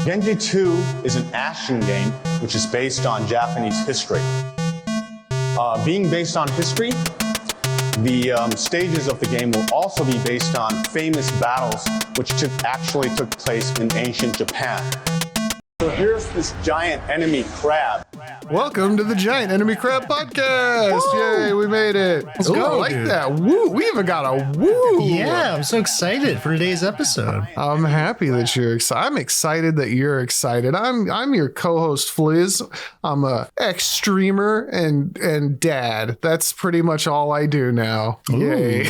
Genji 2 is an action game which is based on Japanese history. Being based on history, the stages of the game will also be based on famous battles which actually took place in ancient Japan. So here's this giant enemy crab. Welcome to the Giant Enemy Crab Podcast. Woo! Yay, we made it. Let's go, I like dude. that. Woo. We even got a woo. Yeah, I'm so excited for today's episode. I'm happy that you're excited. I'm excited that you're excited. I'm your co-host Fliz. I'm a ex-streamer and dad. That's pretty much all I do now. Yay.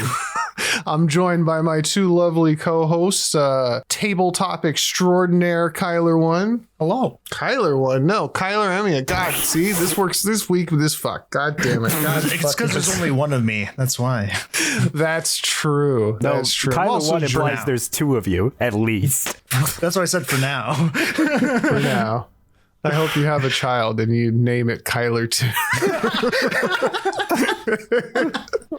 I'm joined by my two lovely co-hosts, tabletop extraordinaire KylarEmiya. Hello. KylarEmiya. No, KylarEmiya. God, see, this works this week with this fuck. God damn it. God, It's because there's only one of me. That's why. That's true. No, That's true. I'm Kyler also 1 implies now. there's two of you, at least. That's what I said for now. for now. I hope you have a child and you name it Kylar 2.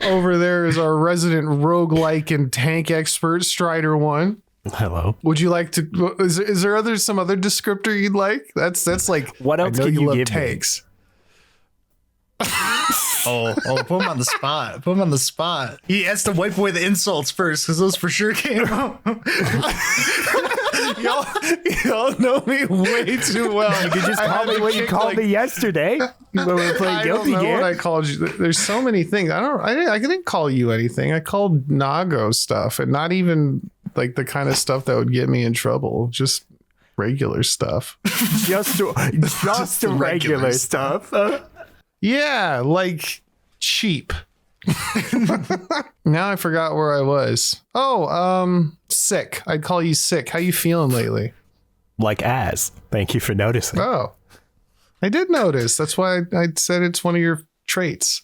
Over there is our resident roguelike and tank expert, Strider 1. Hello. Would you like to? Is there some other descriptor you'd like? That's like What else I know can you love give me? tanks. Oh, put him on the spot. Put him on the spot. He has to wipe away the insults first, because those for sure came out. y'all know me way too well. You could just call me what you called me yesterday when we were playing I don't Guilty know Gear. what I called you. There's so many things. I didn't call you anything. I called Nago stuff, and not even like the kind of stuff that would get me in trouble. Just regular stuff. just regular stuff. Yeah, like cheap. Now I forgot where I was. Oh, sick. I'd call you sick. How you feeling lately? Like ass. Thank you for noticing. Oh, I did notice. That's why I said it's one of your traits.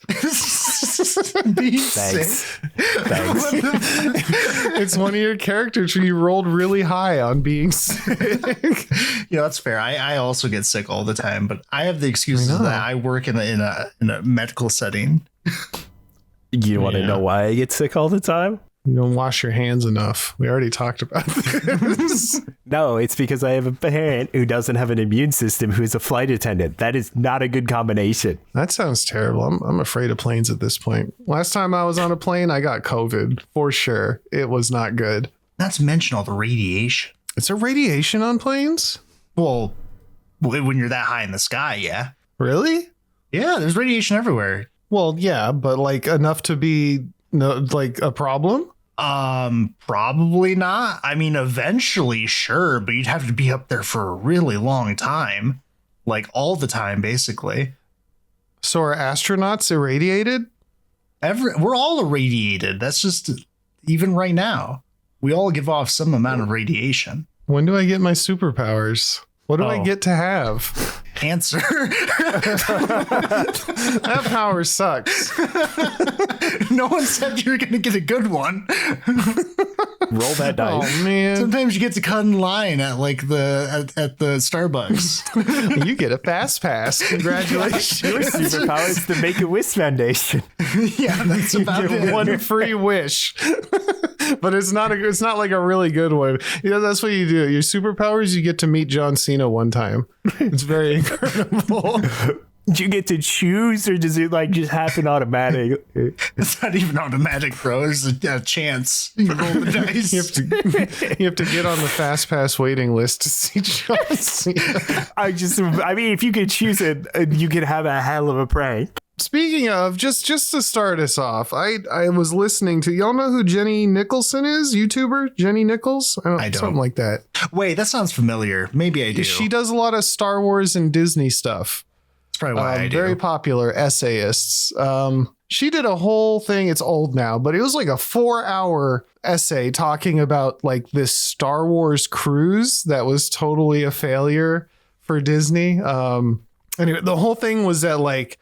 Being Thanks. sick. Thanks. It's one of your characters where you rolled really high on being sick. Yeah, that's fair. I also get sick all the time, but I have the excuses I know. that I work in a medical setting. You want to know why I get sick all the time? You don't wash your hands enough. We already talked about this. No, it's because I have a parent who doesn't have an immune system who's a flight attendant. That is not a good combination. That sounds terrible. I'm afraid of planes at this point. Last time I was on a plane, I got COVID for sure. It was not good. Not to mention all the radiation. Is there radiation on planes? Well, when you're that high in the sky, yeah. Really? Yeah, there's radiation everywhere. Well, yeah, but like enough to be like a problem? Probably not. I mean, eventually, sure, but you'd have to be up there for a really long time. Like all the time, basically. So are astronauts irradiated? We're all irradiated. That's just, even right now, we all give off some amount of radiation. When do I get my superpowers? What do I Oh. get to have? Answer. That power sucks. No one said you were going to get a good one. Roll that Oh dice. man. Sometimes you get to cut in line at like at the Starbucks. You get a fast pass. Congratulations. Your superpower is the Make-A-Wish Foundation. Yeah, that's about Get it. one free wish. But it's not like a really good one. You know, that's what you do. Your superpowers, you get to meet John Cena one time. It's very incredible. Do you get to choose, or does it like just happen automatic? It's not even automatic, bro. There's a chance. You roll the dice. You have to get on the fast pass waiting list to see John Cena. I mean, if you could choose it, you could have a hell of a prank. Speaking of, just to start us off, I was listening to, y'all know who Jenny Nicholson is? YouTuber Jenny Nichols? I don't. Something like that. Wait, that sounds familiar. Maybe I do. She does a lot of Star Wars and Disney stuff. That's probably why I do. Very popular essayists. She did a whole thing. It's old now, but it was like a 4-hour essay talking about like this Star Wars cruise that was totally a failure for Disney. Anyway, the whole thing was that like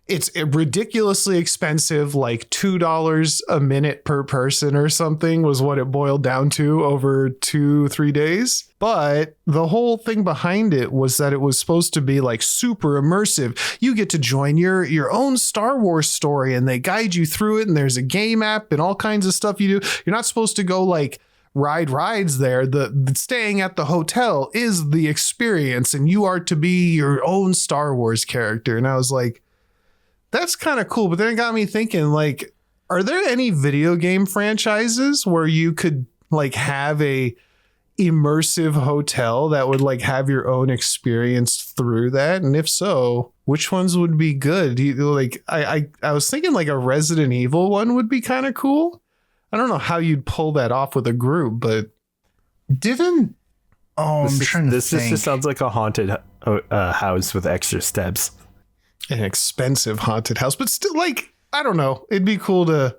it's ridiculously expensive, like $2 a minute per person or something was what it boiled down to over 2-3 days. But the whole thing behind it was that it was supposed to be like super immersive. You get to join your own Star Wars story and they guide you through it. And there's a game app and all kinds of stuff you do. You're not supposed to go like ride rides there, the staying at the hotel is the experience, and you are to be your own Star Wars character. And I was like, that's kind of cool. But then it got me thinking, like, are there any video game franchises where you could like have a immersive hotel that would like have your own experience through that? And if so, which ones would be good? Do you, like, I was thinking like a Resident Evil one would be kind of cool. I don't know how you'd pull that off with a group, but didn't. Oh, I'm trying to This think. just sounds like a haunted house with extra steps. an expensive haunted house. But still, like, I don't know. It'd be cool to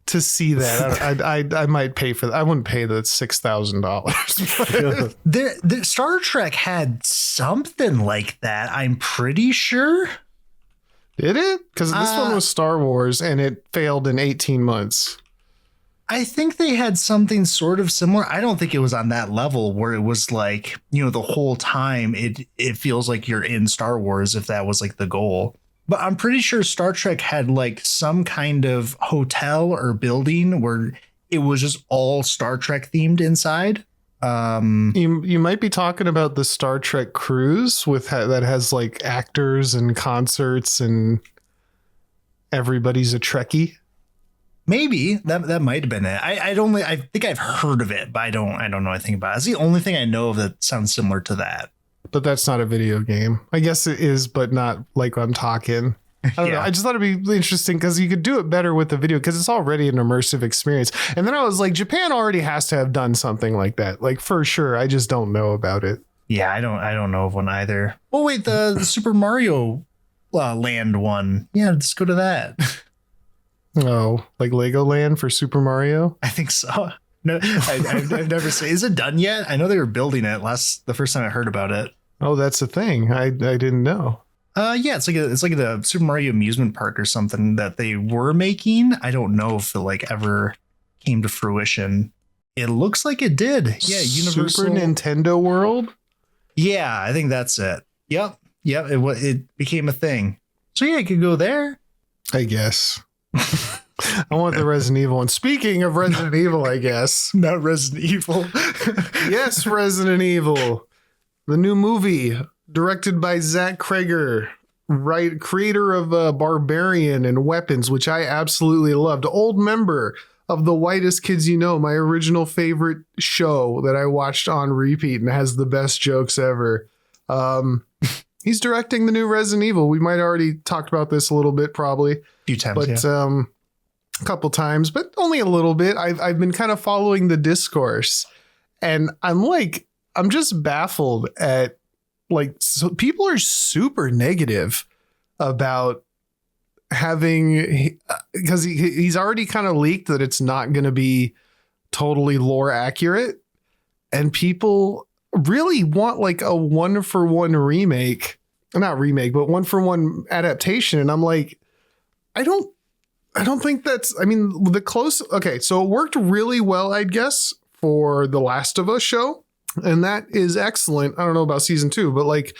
see that. I might pay for that. I wouldn't pay the $6,000. The Star Trek had something like that, I'm pretty sure. Did it? Because this one was Star Wars and it failed in 18 months. I think they had something sort of similar. I don't think it was on that level where it was like, the whole time it feels like you're in Star Wars, if that was like the goal. But I'm pretty sure Star Trek had like some kind of hotel or building where it was just all Star Trek themed inside. You might be talking about the Star Trek cruise with that has like actors and concerts and everybody's a Trekkie. Maybe that might have been it. I think I've heard of it, but I don't know anything about it. It's the only thing I know of that sounds similar to that. But that's not a video game. I guess it is, but not like I'm talking. I don't know. I just thought it'd be interesting because you could do it better with the video because it's already an immersive experience. And then I was like, Japan already has to have done something like that, like for sure. I just don't know about it. Yeah, I don't know of one either. Oh wait, the Super Mario Land one. Yeah, let's go to that. Oh, like Legoland for Super Mario? I think so. No, I've never seen. Is it done yet? I know they were building it the first time I heard about it. Oh, that's a thing. I didn't know. Yeah, it's like the Super Mario amusement park or something that they were making. I don't know if it like ever came to fruition. It looks like it did. Yeah, Universal Super Nintendo World. Yeah, I think that's it. Yep. It became a thing. So yeah, I could go there. I guess. I want the Resident Evil one. Speaking of Resident Evil, I guess. Not Resident Evil. Yes, Resident Evil. The new movie directed by Zach Krager, creator of Barbarian and Weapons, which I absolutely loved. Old member of The Whitest Kids You Know, my original favorite show that I watched on repeat and has the best jokes ever. He's directing the new Resident Evil. We might already talked about this a little bit, probably. A few times, but a couple times, but only a little bit. I've been kind of following the discourse, and I'm just baffled at so people are super negative about having, because he's already kind of leaked that it's not going to be totally lore accurate, and people really want like a 1-for-1 remake, not remake, but 1-for-1 adaptation. And I'm like, I don't think that's, I mean, okay, so it worked really well, I guess, for the Last of Us show. And that is excellent. I don't know about season 2, but like,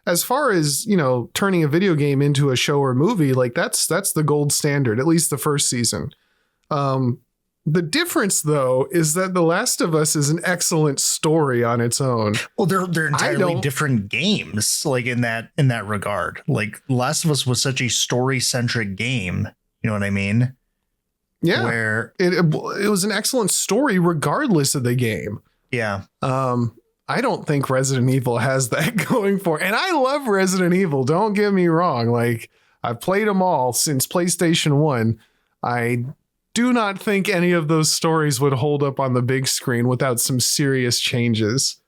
as far as, turning a video game into a show or movie, like that's the gold standard, at least the first season. The difference, though, is that The Last of Us is an excellent story on its own. Well, they're entirely different games, like in that regard. Like Last of Us was such a story-centric game. You know what I mean? Yeah. Where it was an excellent story regardless of the game. Yeah. I don't think Resident Evil has that going for it. And I love Resident Evil. Don't get me wrong. Like, I've played them all since PlayStation 1. I do not think any of those stories would hold up on the big screen without some serious changes.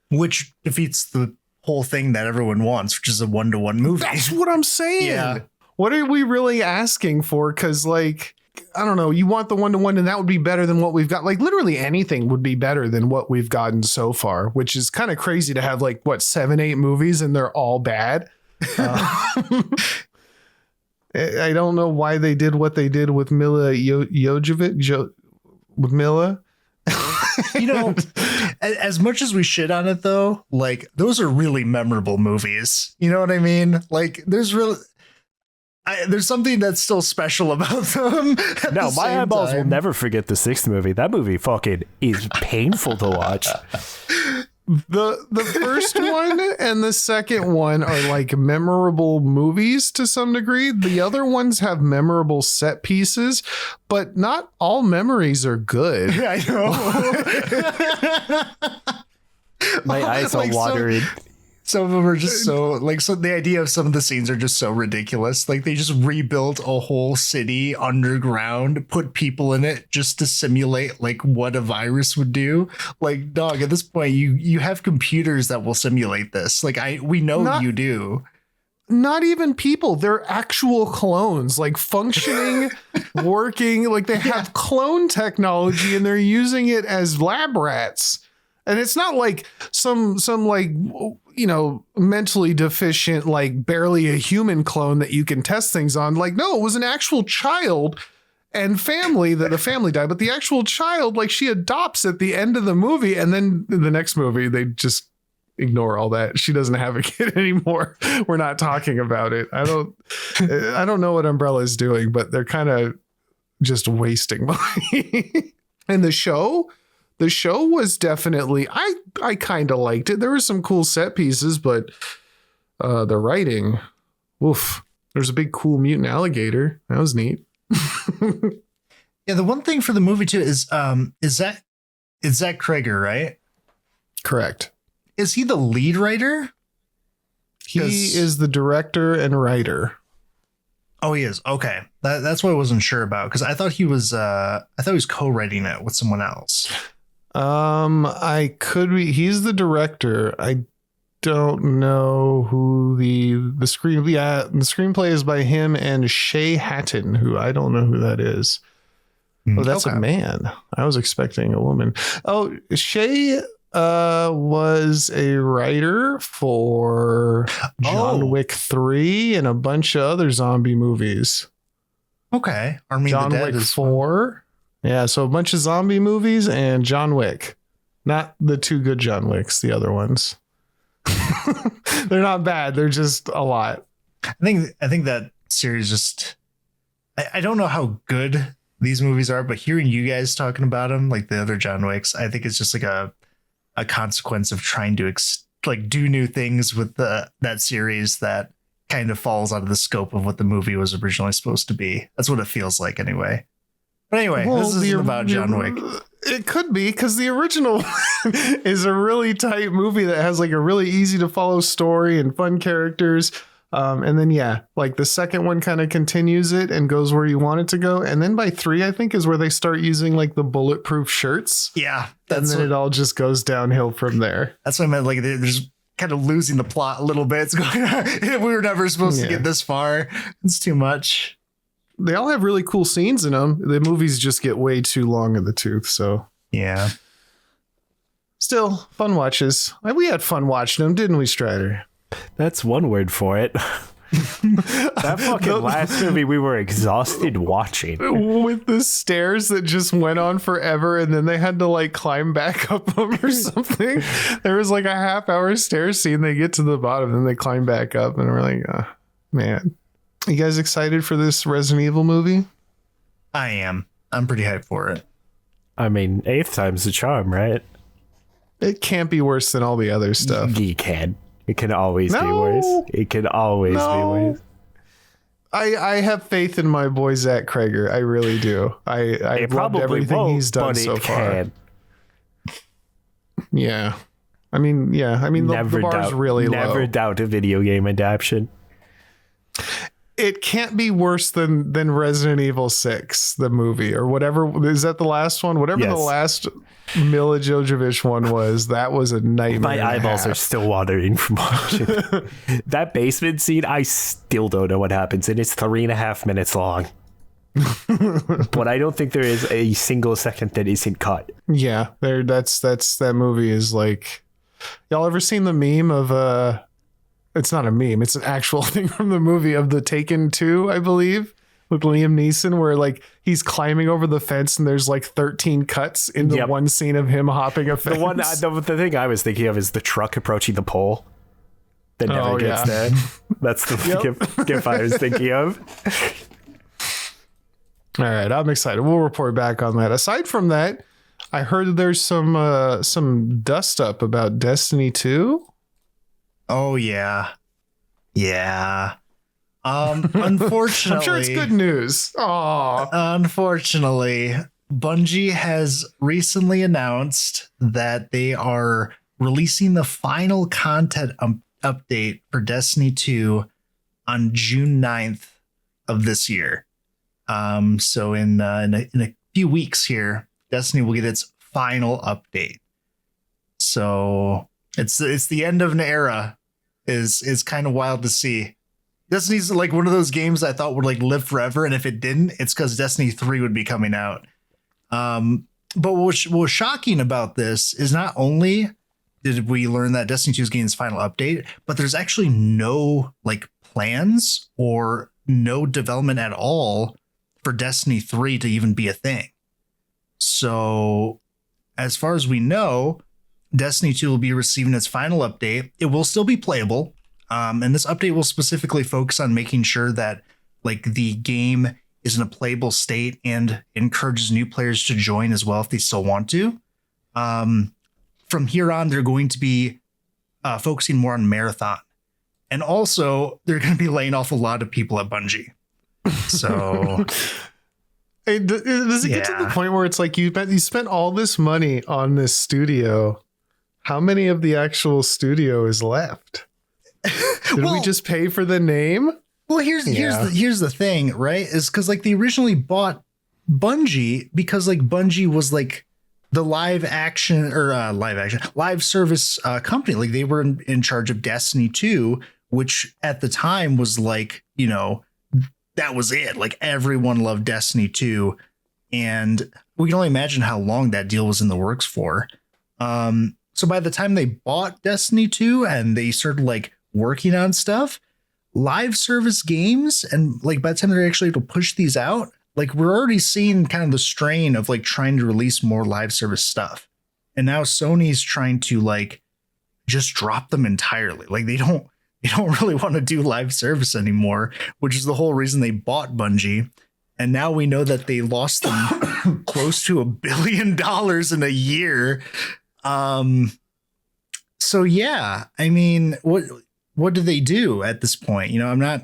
Which defeats the whole thing that everyone wants, which is a 1-to-1 movie. That's what I'm saying. Yeah. What are we really asking for? Because, like, I don't know, you want the 1-to-1 and that would be better than what we've got. Like, literally anything would be better than what we've gotten so far, which is kind of crazy to have, like, 7-8 movies and they're all bad. I don't know why they did what they did with Mila Jovovich. With Mila. As much as we shit on it, though, like, those are really memorable movies. You know what I mean? Like, there's really... there's something that's still special about them. No, my eyeballs will never forget the sixth movie. That movie fucking is painful to watch. The first one and the second one are like memorable movies to some degree. The other ones have memorable set pieces, but not all memories are good. I know. My eyes are watering. Some of them are just so like, so the idea of some of the scenes are just so ridiculous. Like they just rebuilt a whole city underground, put people in it just to simulate like what a virus would do. Like, dog, at this point, you have computers that will simulate this. Like we know you do. Not even people. They're actual clones, like functioning, working. Like they have clone technology and they're using it as lab rats. And it's not like some like, you know, mentally deficient, like barely a human clone that you can test things on. Like, no, it was an actual child and family that the family died. But the actual child, like she adopts at the end of the movie. And then in the next movie, they just ignore all that. She doesn't have a kid anymore. We're not talking about it. I don't know what Umbrella is doing, but they're kind of just wasting money. And the show was definitely, I kind of liked it. There were some cool set pieces, but the writing, oof. There's a big cool mutant alligator. That was neat. Yeah, the one thing for the movie too is Zach Krager, right? Correct. Is he the lead writer? He is the director and writer. Oh, he is. Okay. That's what I wasn't sure about, because I thought he was co-writing it with someone else. I could be. He's the director. I don't know who the screenplay is by him and Shay Hatton, who I don't know who that is. Oh, that's a man. I was expecting a woman. Oh, Shay was a writer for John Wick 3 and a bunch of other zombie movies. Okay. Army John of the Dead Wick 4. Yeah, so a bunch of zombie movies and John Wick. Not the two good John Wicks, the other ones. They're not bad. They're just a lot. I think that series just, I don't know how good these movies are, but hearing you guys talking about them, like the other John Wicks, I think it's just like a consequence of trying to do new things with that series that kind of falls out of the scope of what the movie was originally supposed to be. That's what it feels like anyway. But anyway, this isn't about John Wick. It could be, because the original is a really tight movie that has like a really easy to follow story and fun characters. And then, yeah, like the second one kind of continues it and goes where you want it to go. And then by 3, I think, is where they start using like the bulletproof shirts. Yeah. And then it all just goes downhill from there. That's what I meant. Like they're just kind of losing the plot a little bit. It's going, we were never supposed to get this far. It's too much. They all have really cool scenes in them. The movies just get way too long in the tooth. So yeah. Still fun watches. We had fun watching them, didn't we, Strider? That's one word for it. That fucking last movie we were exhausted watching. With the stairs that just went on forever and then they had to like climb back up them or something. There was like a half-hour stair scene. They get to the bottom and then they climb back up and we're like, oh, man. You guys excited for this Resident Evil movie? I am. I'm pretty hyped for it. I mean, 8th time's the charm, right? It can't be worse than all the other stuff. You can. It can always be worse. It can always be worse. I have faith in my boy Zach Krager. I really do. I loved everything he's done so far. Yeah. I mean, the bar's really low. Never doubt a video game adaptation. It can't be worse than Resident Evil 6, the movie, or whatever. Is that the last one? Whatever the last Mila Jovovich one was, that was a nightmare. My eyeballs are still watering from watching that basement scene. I still don't know what happens, and it's 3.5 minutes long. But I don't think there is a single second that isn't cut. Yeah, that's that movie is like, y'all ever seen the meme of it's not a meme, it's an actual thing from the movie of the Taken 2, I believe, with Liam Neeson, where like he's climbing over the fence and there's like 13 cuts in the one scene of him hopping a fence. The thing I was thinking of is the truck approaching the pole. that never gets there. That's the gif I was thinking of. All right, I'm excited. We'll report back on that. Aside from that, I heard there's some dust up about Destiny 2. Oh yeah. Unfortunately, I'm sure it's good news. Unfortunately, Bungie has recently announced that they are releasing the final content update for Destiny 2 on June 9th of this year. So in a few weeks here, Destiny will get its final update. So it's the end of an era. Is kind of wild to see. Destiny's like one of those games I thought would like live forever, and if it didn't, it's because Destiny 3 would be coming out. But what was shocking about this is not only did we learn that Destiny 2 is getting its final update, but there's actually no like plans or no development at all for Destiny 3 to even be a thing. So as far as we know, Destiny 2 will be receiving its final update. It will still be playable. And this update will specifically focus on making sure that like the game is in a playable state and encourages new players to join as well if they still want to. From here on, they're going to be focusing more on Marathon. And also, they're going to be laying off a lot of people at Bungie. So... Hey, does it get to the point where it's like you spent all this money on this studio? How many of the actual studio is left? Did we just pay for the name? Well, here's the thing, right? Is because like they originally bought Bungie because like Bungie was like the live service company. Like they were in charge of Destiny 2, which at the time was like, you know, that was it. Like everyone loved Destiny 2. And we can only imagine how long that deal was in the works for. So by the time they bought Destiny 2 and they started like working on stuff, live service games, and like by the time they're actually able to push these out, like we're already seeing kind of the strain of like trying to release more live service stuff. And now Sony's trying to like just drop them entirely. Like they don't really want to do live service anymore, which is the whole reason they bought Bungie. And now we know that they lost them close to $1 billion in a year. So yeah, I mean, what do they do at this point? You know,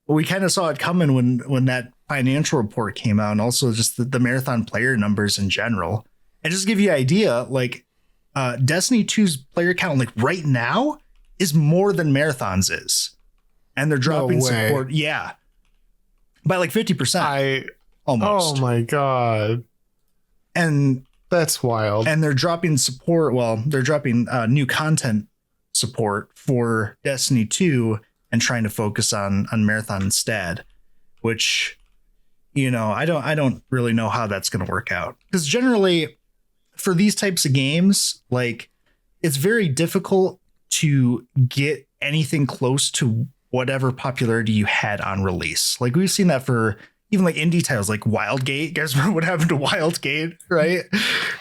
we kind of saw it coming when that financial report came out, and also just the marathon player numbers in general. And just to give you an idea, like Destiny 2's player count, like right now, is more than Marathon's is. And they're dropping support. Yeah. By like 50%. Almost. Oh my God. And that's wild. And they're dropping support. Well, they're dropping new content support for Destiny 2 and trying to focus on Marathon instead, which, you know, I don't really know how that's going to work out, because generally for these types of games, like it's very difficult to get anything close to whatever popularity you had on release. Like we've seen that for even like indie titles like Wildgate. You guys remember what happened to Wildgate, right?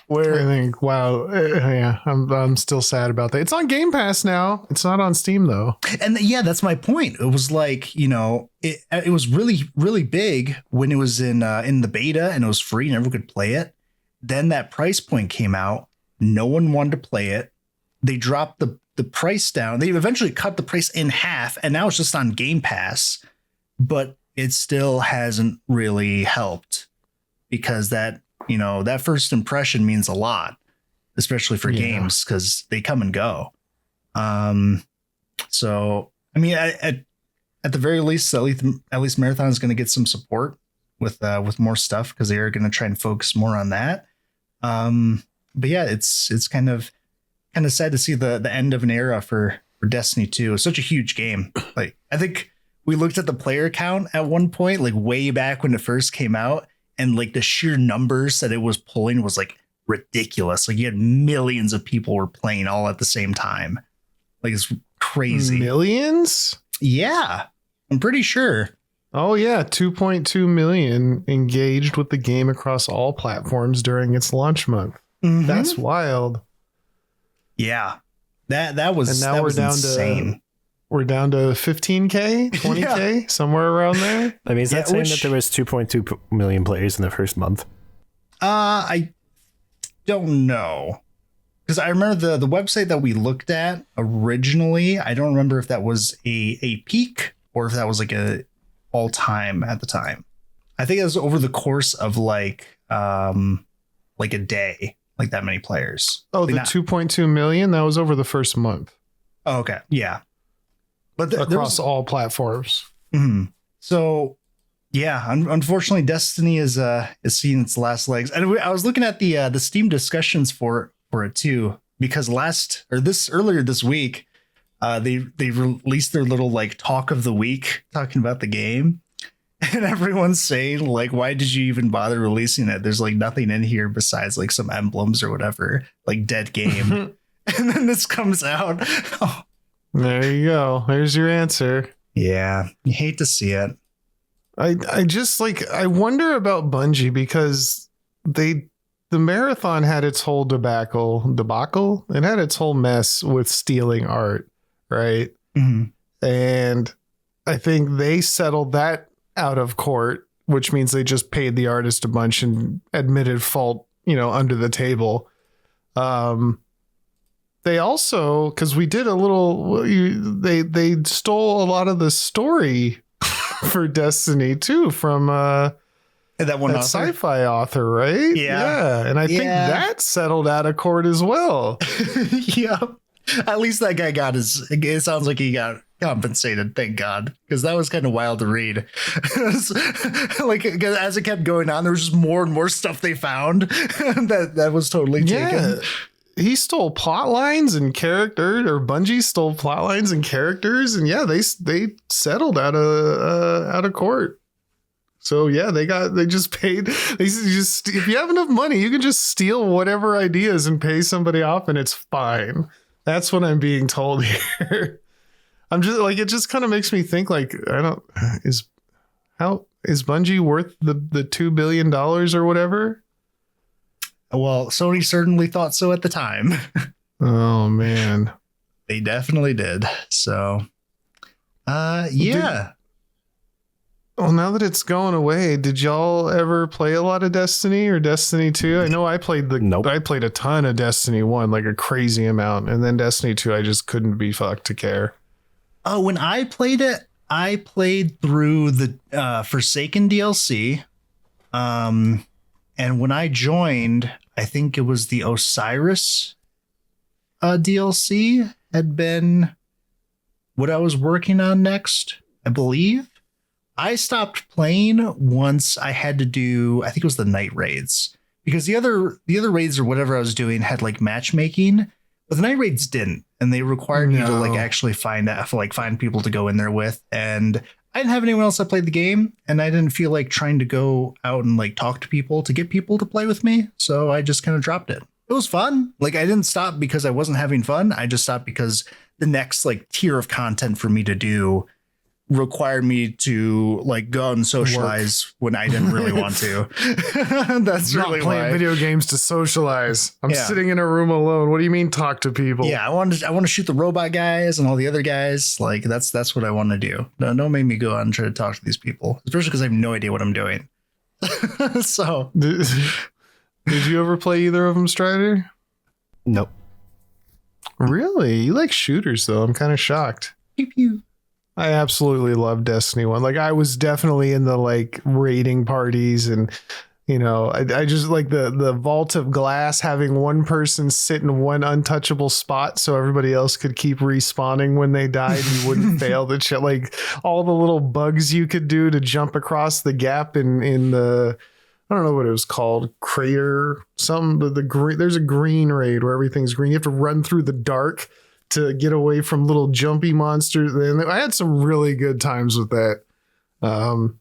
Where I think, wow, yeah, I'm still sad about that. It's on Game Pass now. It's not on Steam though. And yeah, that's my point. It was like, you know, it was really, really big when it was in the beta and it was free and everyone could play it. Then that price point came out. No one wanted to play it. They dropped the price down. They eventually cut the price in half, and now it's just on Game Pass, but it still hasn't really helped, because that, you know, that first impression means a lot, especially for games, because they come and go. So, I mean, at the very least, at least Marathon is going to get some support with more stuff, because they are going to try and focus more on that. But yeah, it's kind of sad to see the end of an era for Destiny 2. It's such a huge game. Like, I think we looked at the player count at one point, like way back when it first came out, and like the sheer numbers that it was pulling was like ridiculous. Like you had millions of people were playing all at the same time. Like it's crazy. Millions? Yeah, I'm pretty sure. Oh yeah, 2.2 million engaged with the game across all platforms during its launch month. Mm-hmm. That's wild. Yeah, that was, and now that we're was down insane. we're down to 15K, 20K, somewhere around there. I mean, is that saying that there was 2.2 million players in the first month? I don't know. Because I remember the website that we looked at originally, I don't remember if that was a peak or if that was like a all time at the time. I think it was over the course of like a day, like that many players. Oh, the 2.2 million, that was over the first month. Oh, okay. Yeah. But across all platforms. Mm-hmm. So yeah, unfortunately Destiny is seeing its last legs. And I was looking at the Steam discussions for it too, because earlier this week, they released their little like talk of the week talking about the game. And everyone's saying like, why did you even bother releasing it? There's like nothing in here besides like some emblems or whatever, like dead game. And then this comes out. Oh. There you go. There's your answer. Yeah. You hate to see it. I just like, I wonder about Bungie because the marathon had its whole debacle. It had its whole mess with stealing art. Right. Mm-hmm. And I think they settled that out of court, which means they just paid the artist a bunch and admitted fault, under the table. They also, because we did a little, they stole a lot of the story for Destiny too from that one sci-fi author, right? Yeah. And I think that settled out of court as well. Yeah. At least that guy it sounds like he got compensated, thank God, because that was kind of wild to read. Like as it kept going on, there was just more and more stuff they found that was totally taken. He stole plot lines and Bungie stole plot lines and characters, and they settled out of court. So they just paid. If you have enough money, you can just steal whatever ideas and pay somebody off, and it's fine. That's what I'm being told here. I'm just like, it just kind of makes me think like, is Bungie worth the $2 billion or whatever? Well, Sony certainly thought so at the time. Oh man. They definitely did. So, yeah. Well, now that it's going away, did y'all ever play a lot of Destiny or Destiny 2? I know I played I played a ton of Destiny 1, like a crazy amount. And then Destiny 2, I just couldn't be fucked to care. Oh, when I played it, I played through the Forsaken DLC. And when I joined, I think it was the Osiris DLC had been what I was working on next, I believe. I stopped playing once I had to do, I think it was the night raids, because the other raids or whatever I was doing had like matchmaking, but the night raids didn't, and they required me to like actually find people to go in there with, and I didn't have anyone else that played the game, and I didn't feel like trying to go out and like talk to people to get people to play with me, so I just kind of dropped it. It was fun. Like I didn't stop because I wasn't having fun. I just stopped because the next like tier of content for me to do required me to like go out and socialize when I didn't really want to. That's not really playing why. video games to socialize. I'm sitting in a room alone. What do you mean talk to people? Yeah, I want to shoot the robot guys and all the other guys. Like that's what I want to do. No, don't make me go out and try to talk to these people, especially because I have no idea what I'm doing. So did you ever play either of them, Strider? Nope. Really? You like shooters though. I'm kind of shocked. Pew pew. I absolutely love Destiny 1. Like I was definitely in the like raiding parties, and I just like the vault of glass, having one person sit in one untouchable spot so everybody else could keep respawning when they died and you wouldn't fail the shit. Like all the little bugs you could do to jump across the gap in the, I don't know what it was called, crater, the green. There's a green raid where everything's green. You have to run through the dark to get away from little jumpy monsters. And I had some really good times with that. And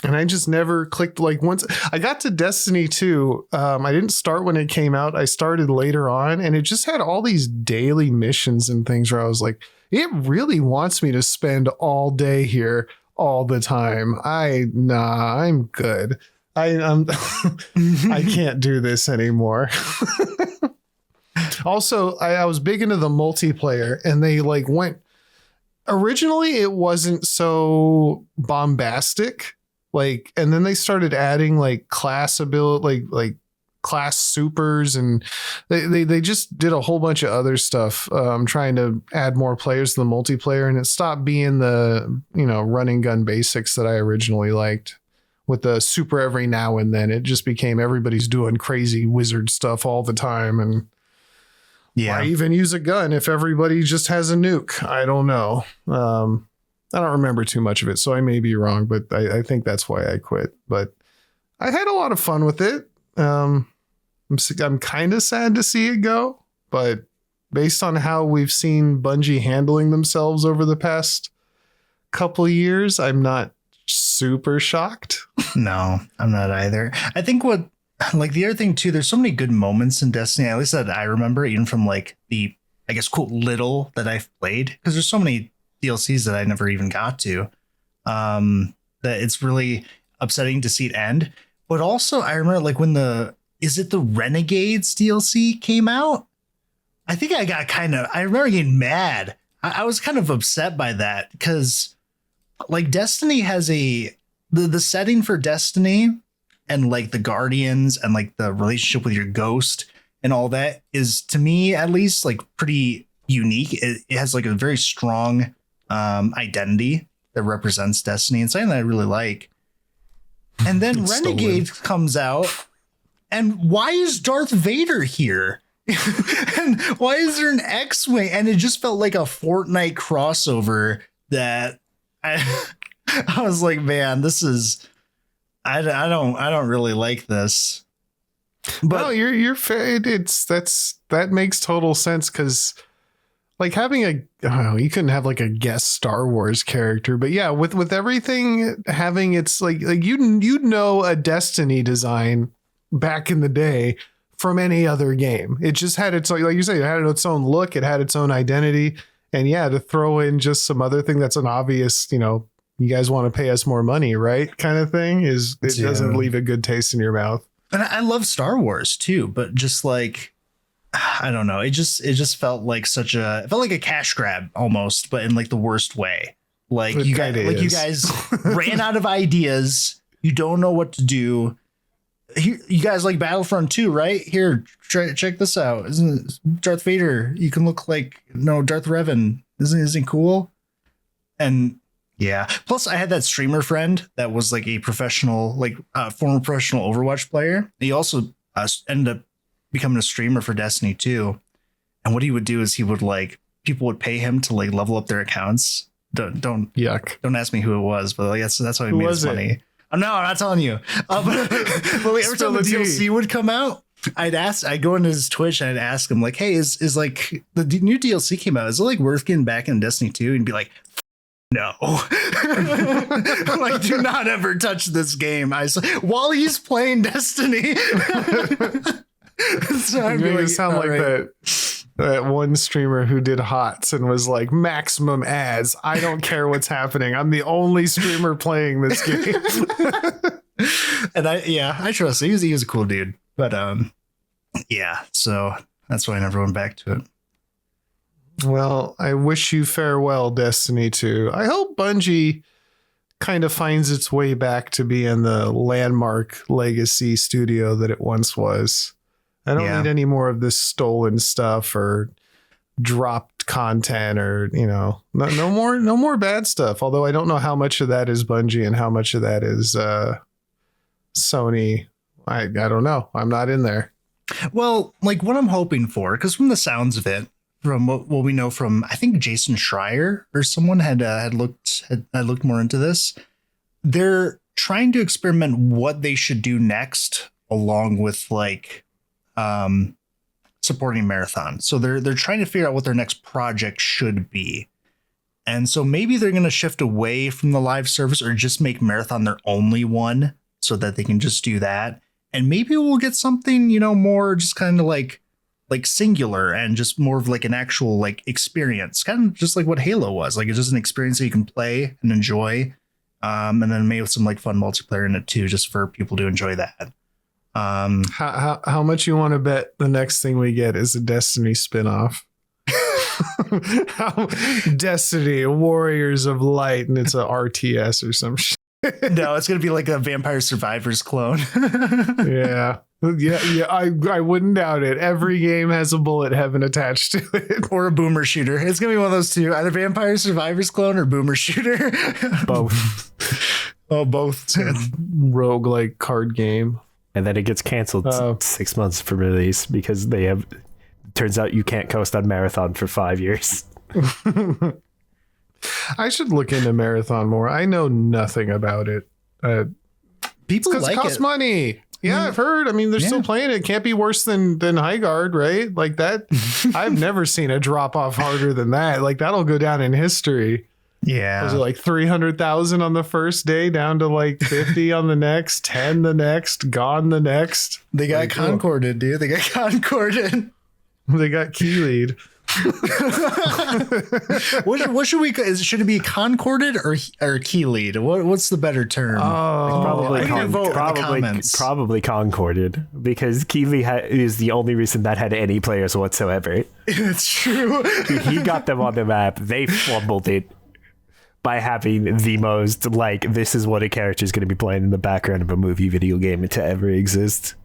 I just never clicked. Like once I got to Destiny 2, I didn't start when it came out. I started later on, and it just had all these daily missions and things where I was like, it really wants me to spend all day here all the time. I'm good. I can't do this anymore. Also, I was big into the multiplayer, and they like went originally it wasn't so bombastic, like, and then they started adding like class ability, like class supers, and they just did a whole bunch of other stuff, trying to add more players to the multiplayer, and it stopped being the, you know, running gun basics that I originally liked with the super every now and then. It just became everybody's doing crazy wizard stuff all the time, and why even use a gun if everybody just has a nuke? I don't know. I don't remember too much of it, so I may be wrong, but I think that's why I quit. But I had a lot of fun with it. I'm kind of sad to see it go, but based on how we've seen Bungie handling themselves over the past couple of years, I'm not super shocked. No, I'm not either. I think like the other thing too, there's so many good moments in Destiny, at least that I remember, even from like the, I guess, quote, little that I've played, because there's so many DLCs that I never even got to, that it's really upsetting to see it end. But also I remember like when the Renegades DLC came out, I think I remember getting mad. I was kind of upset by that, because like Destiny has the setting for Destiny and like the Guardians and like the relationship with your ghost and all that is, to me at least, like pretty unique. It has like a very strong identity that represents Destiny, and something that I really like. And then Renegade comes out, and why is Darth Vader here? And why is there an X-Wing? And it just felt like a Fortnite crossover that I was like, man, this is, I don't really like this. But no, you're fair. That makes total sense, because like having you couldn't have like a guest Star Wars character, but yeah, with everything having its like you'd know a Destiny design back in the day from any other game. It just had its, like you say, it had its own look, it had its own identity, and yeah, to throw in just some other thing that's an obvious, you know, you guys want to pay us more money, right? Kind of thing doesn't leave a good taste in your mouth. And I love Star Wars too, but just like, I don't know. It just felt like it felt like a cash grab almost, but in like the worst way. Like you guys ran out of ideas. You don't know what to do. You guys like Battlefront 2, right? Here, check this out. Isn't it Darth Vader? You can look like Darth Revan. Isn't cool? And yeah. Plus, I had that streamer friend that was like a professional, like former professional Overwatch player. He also ended up becoming a streamer for Destiny 2. And what he would do is he would like, people would pay him to like level up their accounts. Don't ask me who it was, but like that's how he made his money. Oh, no, I'm not telling you. But every time the DLC would come out, I'd go into his Twitch and I'd ask him like, hey, is like the new DLC came out, is it like worth getting back in Destiny 2? And he'd be like, no. Like, do not ever touch this game. While he's playing Destiny. So I'd be like, sound like that one streamer who did HOTS and was like, maximum ads. I don't care what's happening. I'm the only streamer playing this game. And I trust him. He was a cool dude. But yeah, so that's why I never went back to it. Well, I wish you farewell, Destiny 2. I hope Bungie kind of finds its way back to being the landmark legacy studio that it once was. I don't need any more of this stolen stuff or dropped content or, no more bad stuff. Although I don't know how much of that is Bungie and how much of that is Sony. I don't know. I'm not in there. Well, like what I'm hoping for, because from the sounds of it, from what we know from, I think Jason Schreier or someone had looked more into this. They're trying to experiment what they should do next, along with like supporting Marathon. So they're trying to figure out what their next project should be. And so maybe they're going to shift away from the live service or just make Marathon their only one so that they can just do that. And maybe we'll get something, more just kind of like singular and just more of like an actual like experience, kind of just like what Halo was. Like it's just an experience that you can play and enjoy. And then maybe with some like fun multiplayer in it too, just for people to enjoy that. How much you want to bet the next thing we get is a Destiny spinoff? Destiny, Warriors of Light, and it's a RTS or some shit. No, it's gonna be like a Vampire Survivors clone. Yeah. I wouldn't doubt it. Every game has a bullet heaven attached to it. Or a boomer shooter. It's gonna be one of those two, either Vampire Survivors clone or boomer shooter. Both. Oh, both. Roguelike card game. And then it gets canceled 6 months for release because turns out you can't coast on Marathon for 5 years. I should look into Marathon more. I know nothing about it. People Because like it costs it. money. Yeah, I've heard. I mean, they're still playing it. It can't be worse than Highguard, right? Like that. I've never seen a drop off harder than that. Like that'll go down in history. Yeah. Was it like 300,000 on the first day, down to like 50 on the next, 10 the next, gone the next? They got Like, concorded, dude. They got concorded. They got key What should we? Should it be concorded or key lead? What's the better term? Probably, I can vote in the comments. probably concorded because Keeley is the only reason that had any players whatsoever. It's true. He got them on the map. They fumbled it by having the most this is what a character is going to be playing in the background of a movie video game to ever exist.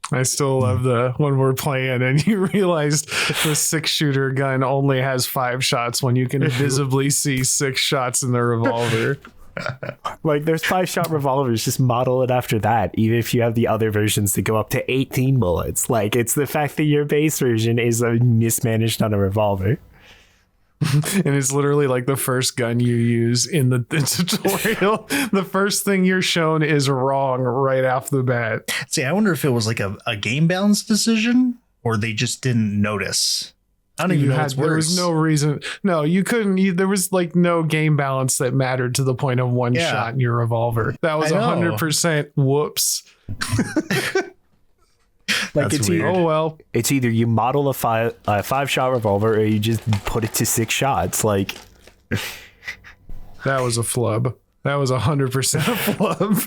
I still love the when we're playing and you realized the 6-shooter gun only has 5 shots when you can visibly see 6 shots in the revolver. There's 5-shot revolvers, just model it after that, even if you have the other versions that go up to 18 bullets. It's the fact that your base version is mismanaged on a revolver. And it's literally like the first gun you use in the tutorial. The first thing you're shown is wrong right off the bat. See, I wonder if it was like a game balance decision or they just didn't notice. I don't even know what's worse. There was no reason. No, you couldn't. There was no game balance that mattered to the point of one shot in your revolver. That was 100% whoops. It's weird. Oh well. It's either you model a 5-shot revolver or you just put it to 6 shots. That was a flub. That was 100% a flub.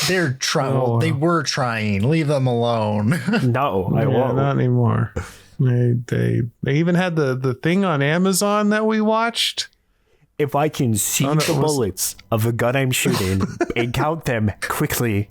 They're trying. Oh, They were trying. Leave them alone. No, I won't. Not anymore. They even had the thing on Amazon that we watched. If I can see the bullets of the gun I'm shooting and count them quickly,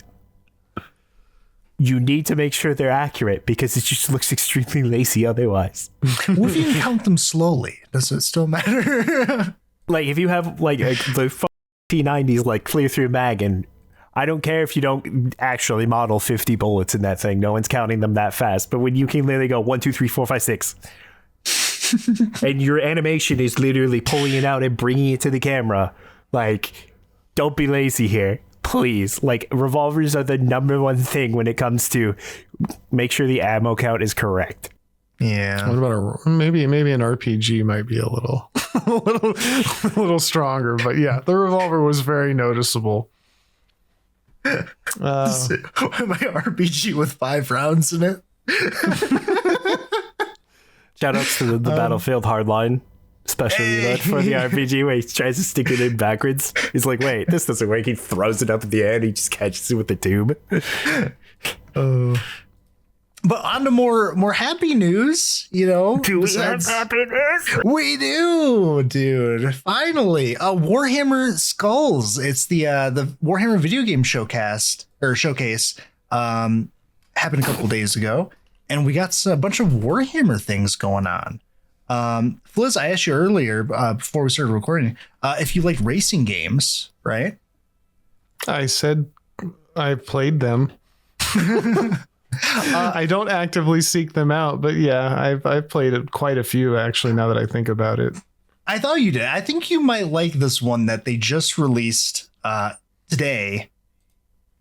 you need to make sure they're accurate because it just looks extremely lazy otherwise. What if you can count them slowly? Does it still matter? If you have the T90s clear through mag, and I don't care if you don't actually model 50 bullets in that thing. No one's counting them that fast. But when you can literally go 1, 2, 3, 4, 5, 6, and your animation is literally pulling it out and bringing it to the camera, don't be lazy here. Please, revolvers are the number one thing when it comes to make sure the ammo count is correct. Yeah. What about maybe an RPG might be a little a little stronger, but yeah, the revolver was very noticeable. My RPG with 5 rounds in it. Shout outs to the Battlefield Hardline special unit for the RPG where he tries to stick it in backwards. He's like, wait, this doesn't work. He throws it up in the air and he just catches it with the tube. But on to more happy news, Do we have happiness? We do, dude. Finally, Warhammer Skulls. It's the Warhammer video game showcase happened a couple days ago, and we got a bunch of Warhammer things going on. Fliz, I asked you earlier before we started recording if you like racing games, right? I said I played them. I don't actively seek them out, but yeah, I've played quite a few actually. Now that I think about it, I thought you did. I think you might like this one that they just released today.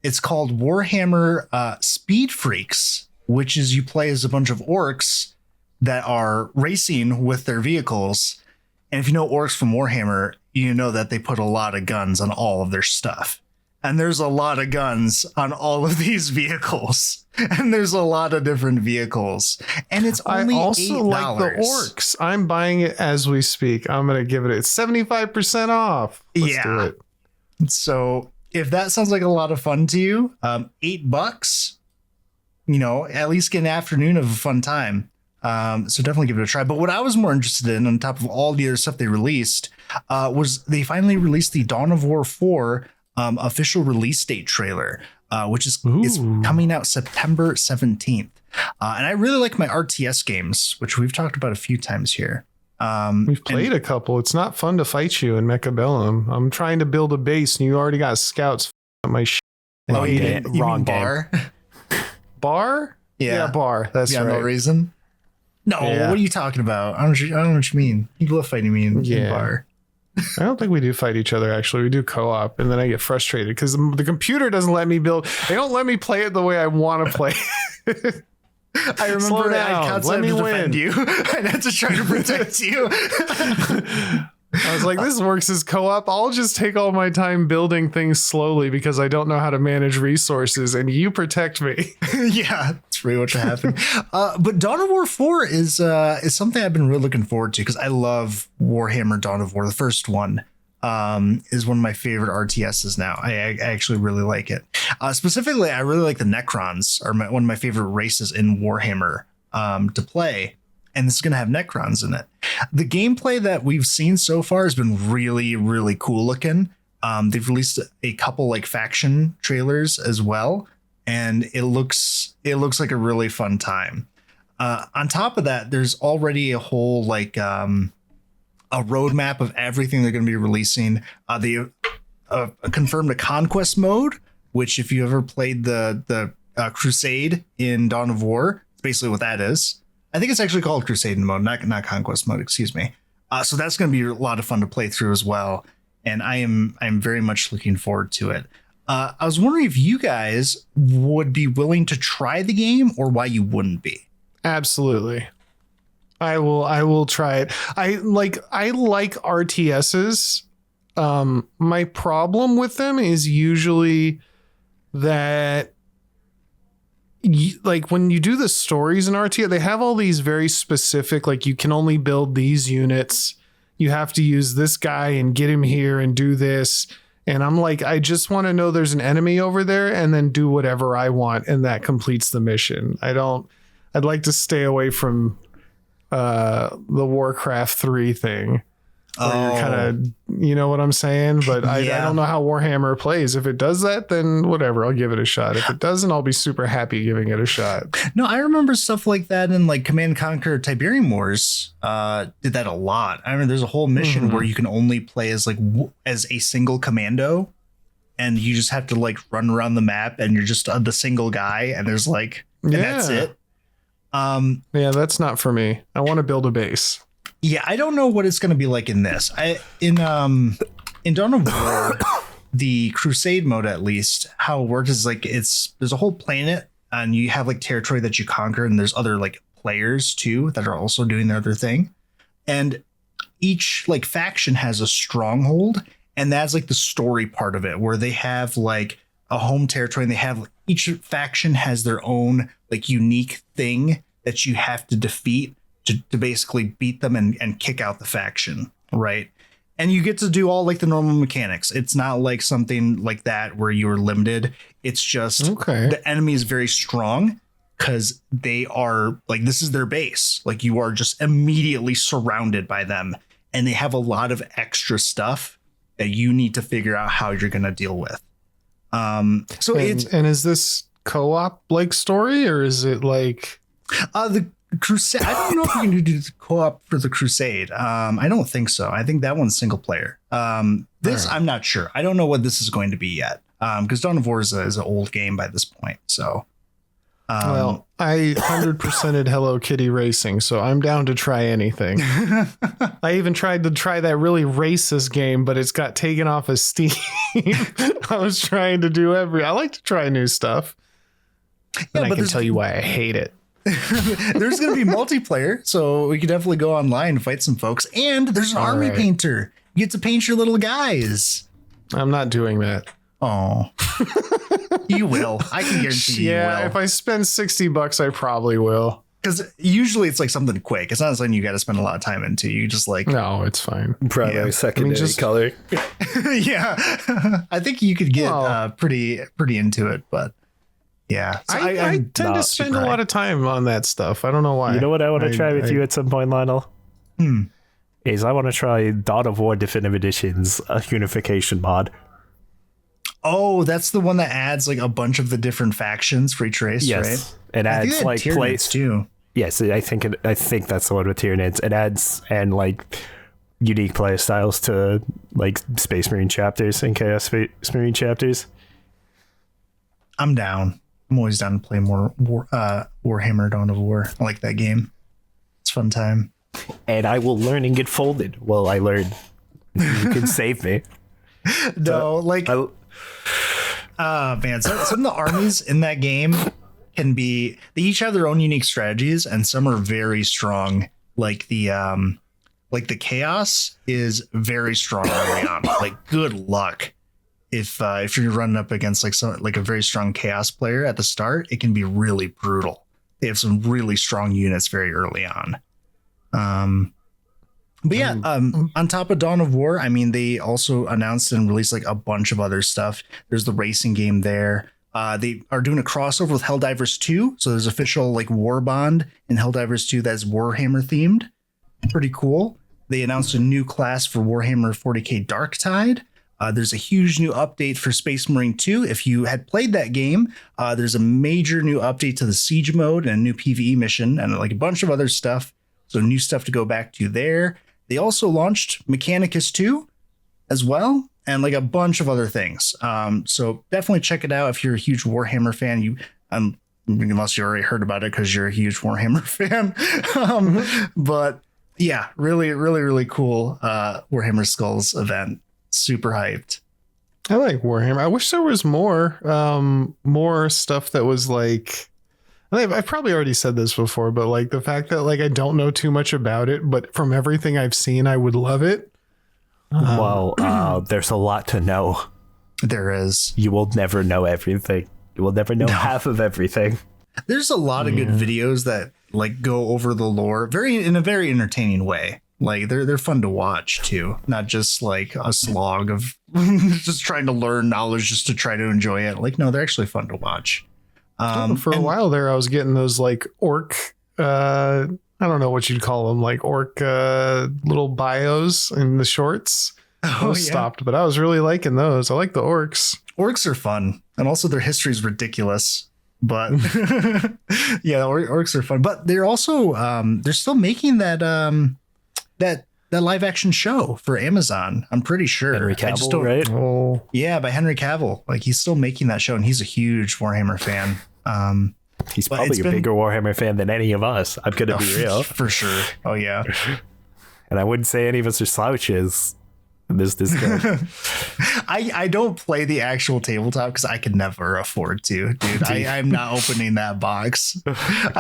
It's called Warhammer Speed Freaks, which is you play as a bunch of orcs that are racing with their vehicles. And if you know orcs from Warhammer, you know that they put a lot of guns on all of their stuff. And there's a lot of guns on all of these vehicles. And there's a lot of different vehicles. And it's only $8. I also like the orcs. I'm buying it as we speak. I'm going to give it 75% off. Let's do it. So if that sounds like a lot of fun to you, $8, at least get an afternoon of a fun time. So definitely give it a try. But what I was more interested in, on top of all the other stuff they released, was they finally released the Dawn of War 4 official release date trailer, which is coming out September 17th. And I really like my RTS games, which we've talked about a few times here. We've played a couple. It's not fun to fight you in Mechabellum. I'm trying to build a base, and you already got scouts on my shit. Oh, you Wrong mean Bar? Bar? Yeah, Bar. That's right. No reason. No, Yeah. What are you talking about? I don't know what you mean. You love fighting me in Bar. I don't think we do fight each other, actually. We do co-op, and then I get frustrated because the computer doesn't let me build. They don't let me play it the way I want to play it. I remember down. I constantly had to defend you. I had to try to protect you. I was like, this works as co-op. I'll just take all my time building things slowly because I don't know how to manage resources, and you protect me. Yeah, that's pretty much what happened. But Dawn of War 4 is something I've been really looking forward to because I love Warhammer Dawn of War. The first one is one of my favorite RTSs now. I actually really like it. Specifically, I really like the Necrons, are one of my favorite races in Warhammer to play. And this is going to have Necrons in it. The gameplay that we've seen so far has been really, really cool looking. They've released a couple like faction trailers as well, and it looks like a really fun time. On top of that, there's already a whole like a roadmap of everything they're going to be releasing. They confirmed a conquest mode, which if you ever played the Crusade in Dawn of War, it's basically what that is. I think it's actually called Crusade mode, not Conquest mode, excuse me. So that's going to be a lot of fun to play through as well. And I'm very much looking forward to it. I was wondering if you guys would be willing to try the game or why you wouldn't be. Absolutely. I will try it. I like RTSs. My problem with them is usually that like when you do the stories in RTS, they have all these very specific, like you can only build these units. You have to use this guy and get him here and do this. And I'm like, I just want to know there's an enemy over there and then do whatever I want. And that completes the mission. I'd like to stay away from the Warcraft 3 thing. Where you're kind of, you know what I'm saying? But I don't know how Warhammer plays. If it does that, then whatever, I'll give it a shot. If it doesn't, I'll be super happy giving it a shot. No, I remember stuff like that in like Command & Conquer Tiberium Wars. Did that a lot. I remember there's a whole mission where you can only play as like as a single commando, and you just have to like run around the map, and you're just the single guy, and there's like, and that's it. Yeah, that's not for me. I want to build a base. Yeah, I don't know what it's going to be like in this. In Dawn of War, the Crusade mode, at least, how it works is like there's a whole planet and you have like territory that you conquer, and there's other like players too that are also doing their other thing. And each like faction has a stronghold, and that's like the story part of it, where they have like a home territory, and they have each faction has their own like unique thing that you have to defeat to basically beat them and kick out the faction, right? And you get to do all like the normal mechanics. It's not like something like that where you are limited. It's just the enemy is very strong because they are like, this is their base. Like you are just immediately surrounded by them, and they have a lot of extra stuff that you need to figure out how you're going to deal with. And is this co-op like story, or is it like the Crusade? I don't know if we can do the co-op for the Crusade. I don't think so. I think that one's single player. This, I'm not sure. I don't know what this is going to be yet. Because Dawn of War is an old game by this point. So, well, I 100%ed Hello Kitty Racing, so I'm down to try anything. I even tried to try that really racist game, but it's got taken off of Steam. I was trying to do I like to try new stuff. And I can tell you why I hate it. There's going to be multiplayer, so we could definitely go online and fight some folks. And there's an army painter. You get to paint your little guys. I'm not doing that. Oh, you will. I can guarantee you will. Yeah, if I spend $60, I probably will. Because usually it's like something quick. It's not something you got to spend a lot of time into. You just like, no, it's fine. Primary, secondary color. Yeah, I think you could get pretty into it, but. Yeah. So I I'm tend not to spend super a lot hyped. of time on that stuff. I don't know why. You know what I want to try with you at some point, Lionel? Is I want to try Dawn of War Definitive Edition's unification mod. Oh, that's the one that adds like a bunch of the different factions for each race, right? Yes, it I think adds they like had place. Tyranids too. Yes, I think that's the one with Tyranids. It adds and like unique play styles to like Space Marine chapters and Chaos Marine chapters. I'm down. I'm always down to play more Warhammer Dawn of War. I like that game. It's a fun time. And I will learn and get folded. Well, I learn. You can save me. No, like man, some of the armies in that game can be, they each have their own unique strategies, and some are very strong. Like the chaos is very strong early on. Like, good luck if you're running up against like a very strong chaos player at the start. It can be really brutal. They have some really strong units very early on. But yeah, on top of Dawn of War, I mean, they also announced and released like a bunch of other stuff. There's the racing game there. They are doing a crossover with Helldivers 2. So there's official like War Bond in Helldivers 2 that's Warhammer themed. Pretty cool. They announced a new class for Warhammer 40k Darktide. There's a huge new update for Space Marine 2. If you had played that game, there's a major new update to the Siege mode and a new PvE mission and like a bunch of other stuff. So new stuff to go back to there. They also launched Mechanicus 2 as well, and like a bunch of other things. So definitely check it out if you're a huge Warhammer fan. Unless you already heard about it because you're a huge Warhammer fan. But yeah, really, really, really cool Warhammer Skulls event. Super hyped. I like Warhammer. I wish there was more stuff that was like, I've probably already said this before, but like the fact that like I don't know too much about it, but from everything I've seen, I would love it. Well, there's a lot to know. There is. You will never know everything. You will never know half of everything. There's a lot of good videos that like go over the lore in a very entertaining way. Like they're fun to watch too, not just like a slog of just trying to learn knowledge just to try to enjoy it. Like, no, they're actually fun to watch. For a while there, I was getting those like orc, I don't know what you'd call them, like orc little bios in the shorts. Those stopped, but I was really liking those. I like the orcs. Orcs are fun, and also their history is ridiculous. But yeah, orcs are fun. But they're also they're still making that live action show for Amazon. I'm pretty sure. Henry Cavill, right? Oh, yeah, by Henry Cavill. Like he's still making that show, and he's a huge Warhammer fan. He's probably a bigger Warhammer fan than any of us. I'm gonna be real, for sure. Oh yeah, and I wouldn't say any of us are slouches. This guy. I don't play the actual tabletop because I could never afford to, dude. I'm not opening that box.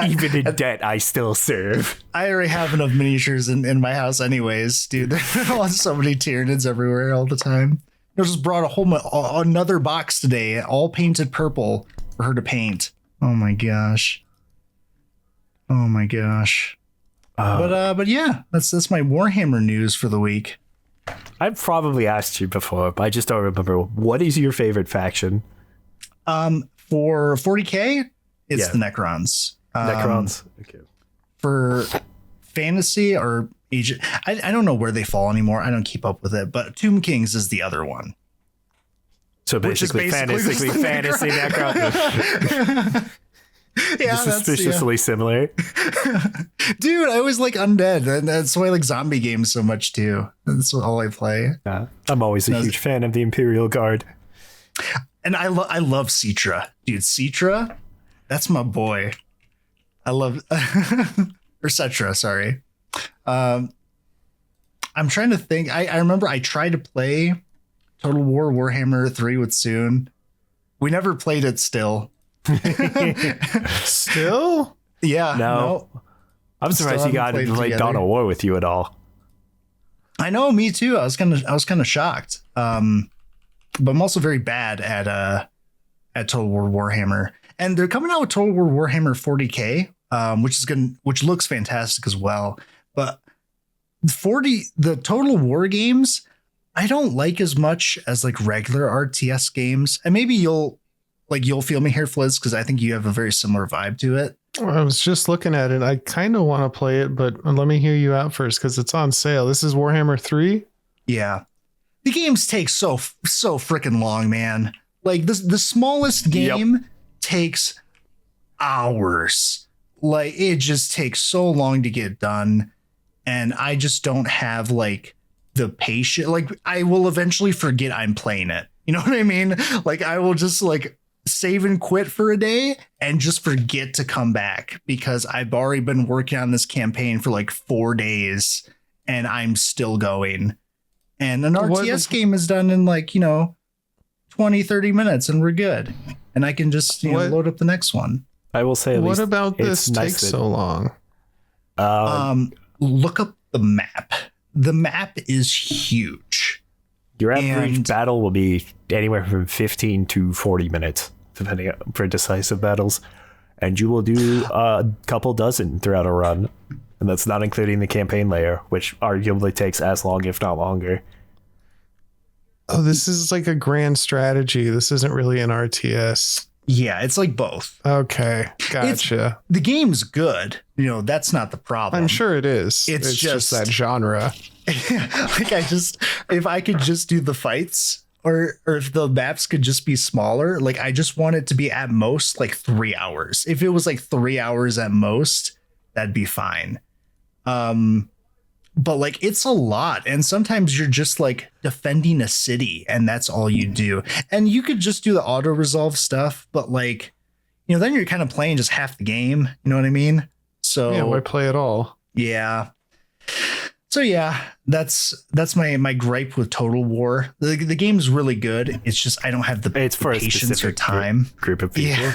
Even in debt, I still serve. I already have enough miniatures in my house anyways, dude. There's so many Tyranids everywhere all the time. I just brought another box today, all painted purple for her to paint. Oh my gosh. But yeah, that's my Warhammer news for the week. I've probably asked you before, but I just don't remember. What is your favorite faction? For 40k, it's the Necrons. Necrons. Okay. For fantasy or Age, I don't know where they fall anymore. I don't keep up with it, but Tomb Kings is the other one. So basically fantasy Necron. Yeah, suspiciously similar. Dude, I always like undead, and that's why I like zombie games so much too. That's all I play. I'm always a huge fan of the Imperial Guard, and I love Citra, dude. Citra, that's my boy. I love or Cetra, sorry. I'm trying to think. I remember I tried to play Total War Warhammer 3 with Soon. We never played it still. Still? Yeah. No. I'm surprised you got into like Dawn of War with you at all. I know, me too. I was kind of shocked. But I'm also very bad at Total War Warhammer. And they're coming out with Total War Warhammer 40K, which looks fantastic as well. But the Total War games, I don't like as much as like regular RTS games. And maybe you'll like You'll Feel Me Here, Fliz, because I think you have a very similar vibe to it. I was just looking at it. I kind of want to play it, but let me hear you out first because it's on sale. This is Warhammer 3. Yeah. The games take so freaking long, man. Like the smallest game takes hours. Like it just takes so long to get done. And I just don't have like the patience. Like I will eventually forget I'm playing it. You know what I mean? Like I will just like save and quit for a day and just forget to come back because I've already been working on this campaign for like 4 days and I'm still going. And an RTS game is done in like, 20, 30 minutes and we're good. And I can just load up the next one. I will say, what about this takes so long? Look up the map. The map is huge. Your average battle will be anywhere from 15 to 40 minutes, depending for decisive battles. And you will do a couple dozen throughout a run. And that's not including the campaign layer, which arguably takes as long, if not longer. Oh, this is like a grand strategy. This isn't really an RTS. Yeah, it's like both. Okay, gotcha. The game's good. That's not the problem. I'm sure it is. It's just that genre. Like if I could just do the fights or if the maps could just be smaller, like I just want it to be at most like 3 hours. If it was like 3 hours at most, that'd be fine. But like it's a lot. And sometimes you're just like defending a city and that's all you do. And you could just do the auto resolve stuff, but like, then you're kind of playing just half the game. You know what I mean? So yeah, why play it all? Yeah. So yeah, that's my gripe with Total War. The game's really good. It's just I don't have the patience or time. Group of people.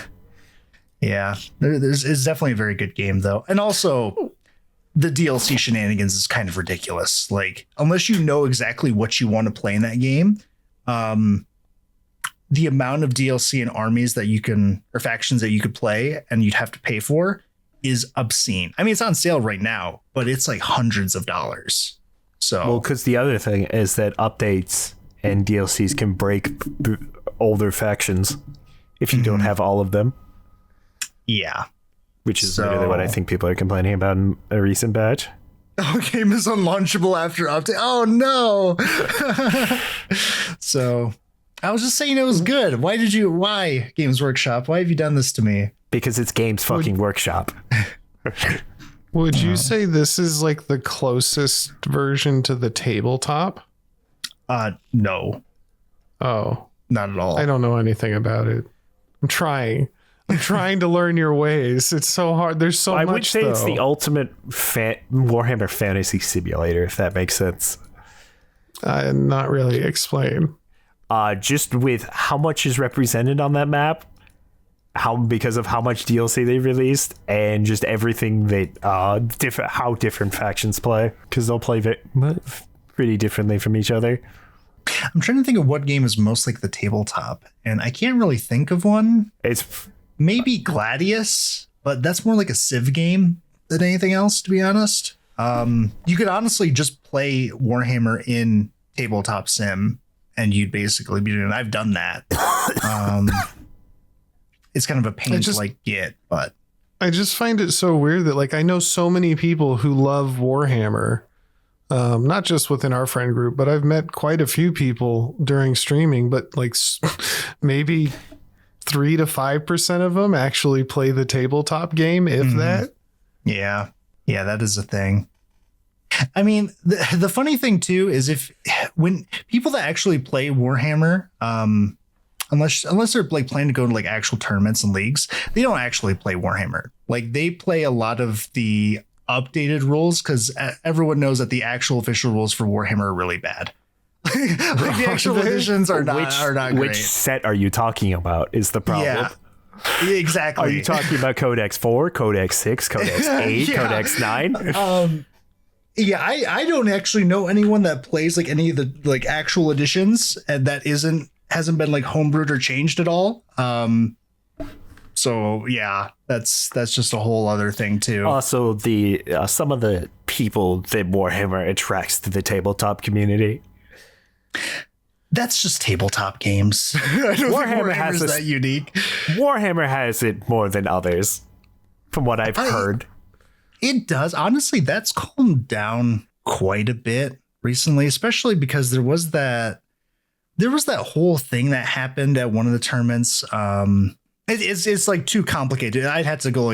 Yeah. It's definitely a very good game though. And also the DLC shenanigans is kind of ridiculous. Like unless you know exactly what you want to play in that game, the amount of DLC and armies that you can or factions that you could play and you'd have to pay for is obscene. I mean, it's on sale right now, but it's like hundreds of dollars. So, well, because the other thing is that updates and DLCs can break older factions if you don't have all of them. Yeah. Which is literally what I think people are complaining about in a recent batch. Oh, game is unlaunchable after update. Oh, no. So I was just saying it was good. Why, Games Workshop? Why have you done this to me? Because it's Games fucking Workshop. Would you say this is like the closest version to the tabletop? No. Oh. Not at all. I don't know anything about it. I'm trying to learn your ways. It's so hard. There's so much, I would say it's the ultimate Warhammer fantasy simulator, if that makes sense. Not really. Explain. Just with how much is represented on that map, because of how much DLC they released, and just everything that how different factions play, because they'll play pretty differently from each other. I'm trying to think of what game is most like the tabletop, and I can't really think of one. It's maybe Gladius, but that's more like a Civ game than anything else, to be honest. You could honestly just play Warhammer in tabletop sim, and you'd basically be doing. I've done that. It's kind of a pain to get, but I just find it so weird that like I know so many people who love Warhammer, not just within our friend group, but I've met quite a few people during streaming, but like maybe 3 to 5% of them actually play the tabletop game, if that. Yeah, that is a thing. I mean, the funny thing too is when people that actually play Warhammer, unless they're like planning to go to like actual tournaments and leagues, they don't actually play Warhammer. Like they play a lot of the updated rules because everyone knows that the actual official rules for Warhammer are really bad. Like the actual editions are not great. Which set are you talking about is the problem. Yeah. Exactly. Are you talking about Codex 4, Codex 6, Codex 8, Codex 9? Yeah, I don't actually know anyone that plays like any of the like actual editions and that hasn't been like homebrewed or changed at all. So yeah, that's just a whole other thing too. Also, the some of the people that Warhammer attracts to the tabletop community. That's just tabletop games. I don't think Warhammer has Warhammer's this- that unique. Warhammer has it more than others, from what I've heard. It does. Honestly, that's calmed down quite a bit recently, especially because there was that whole thing that happened at one of the tournaments. It's like too complicated. I'd have to go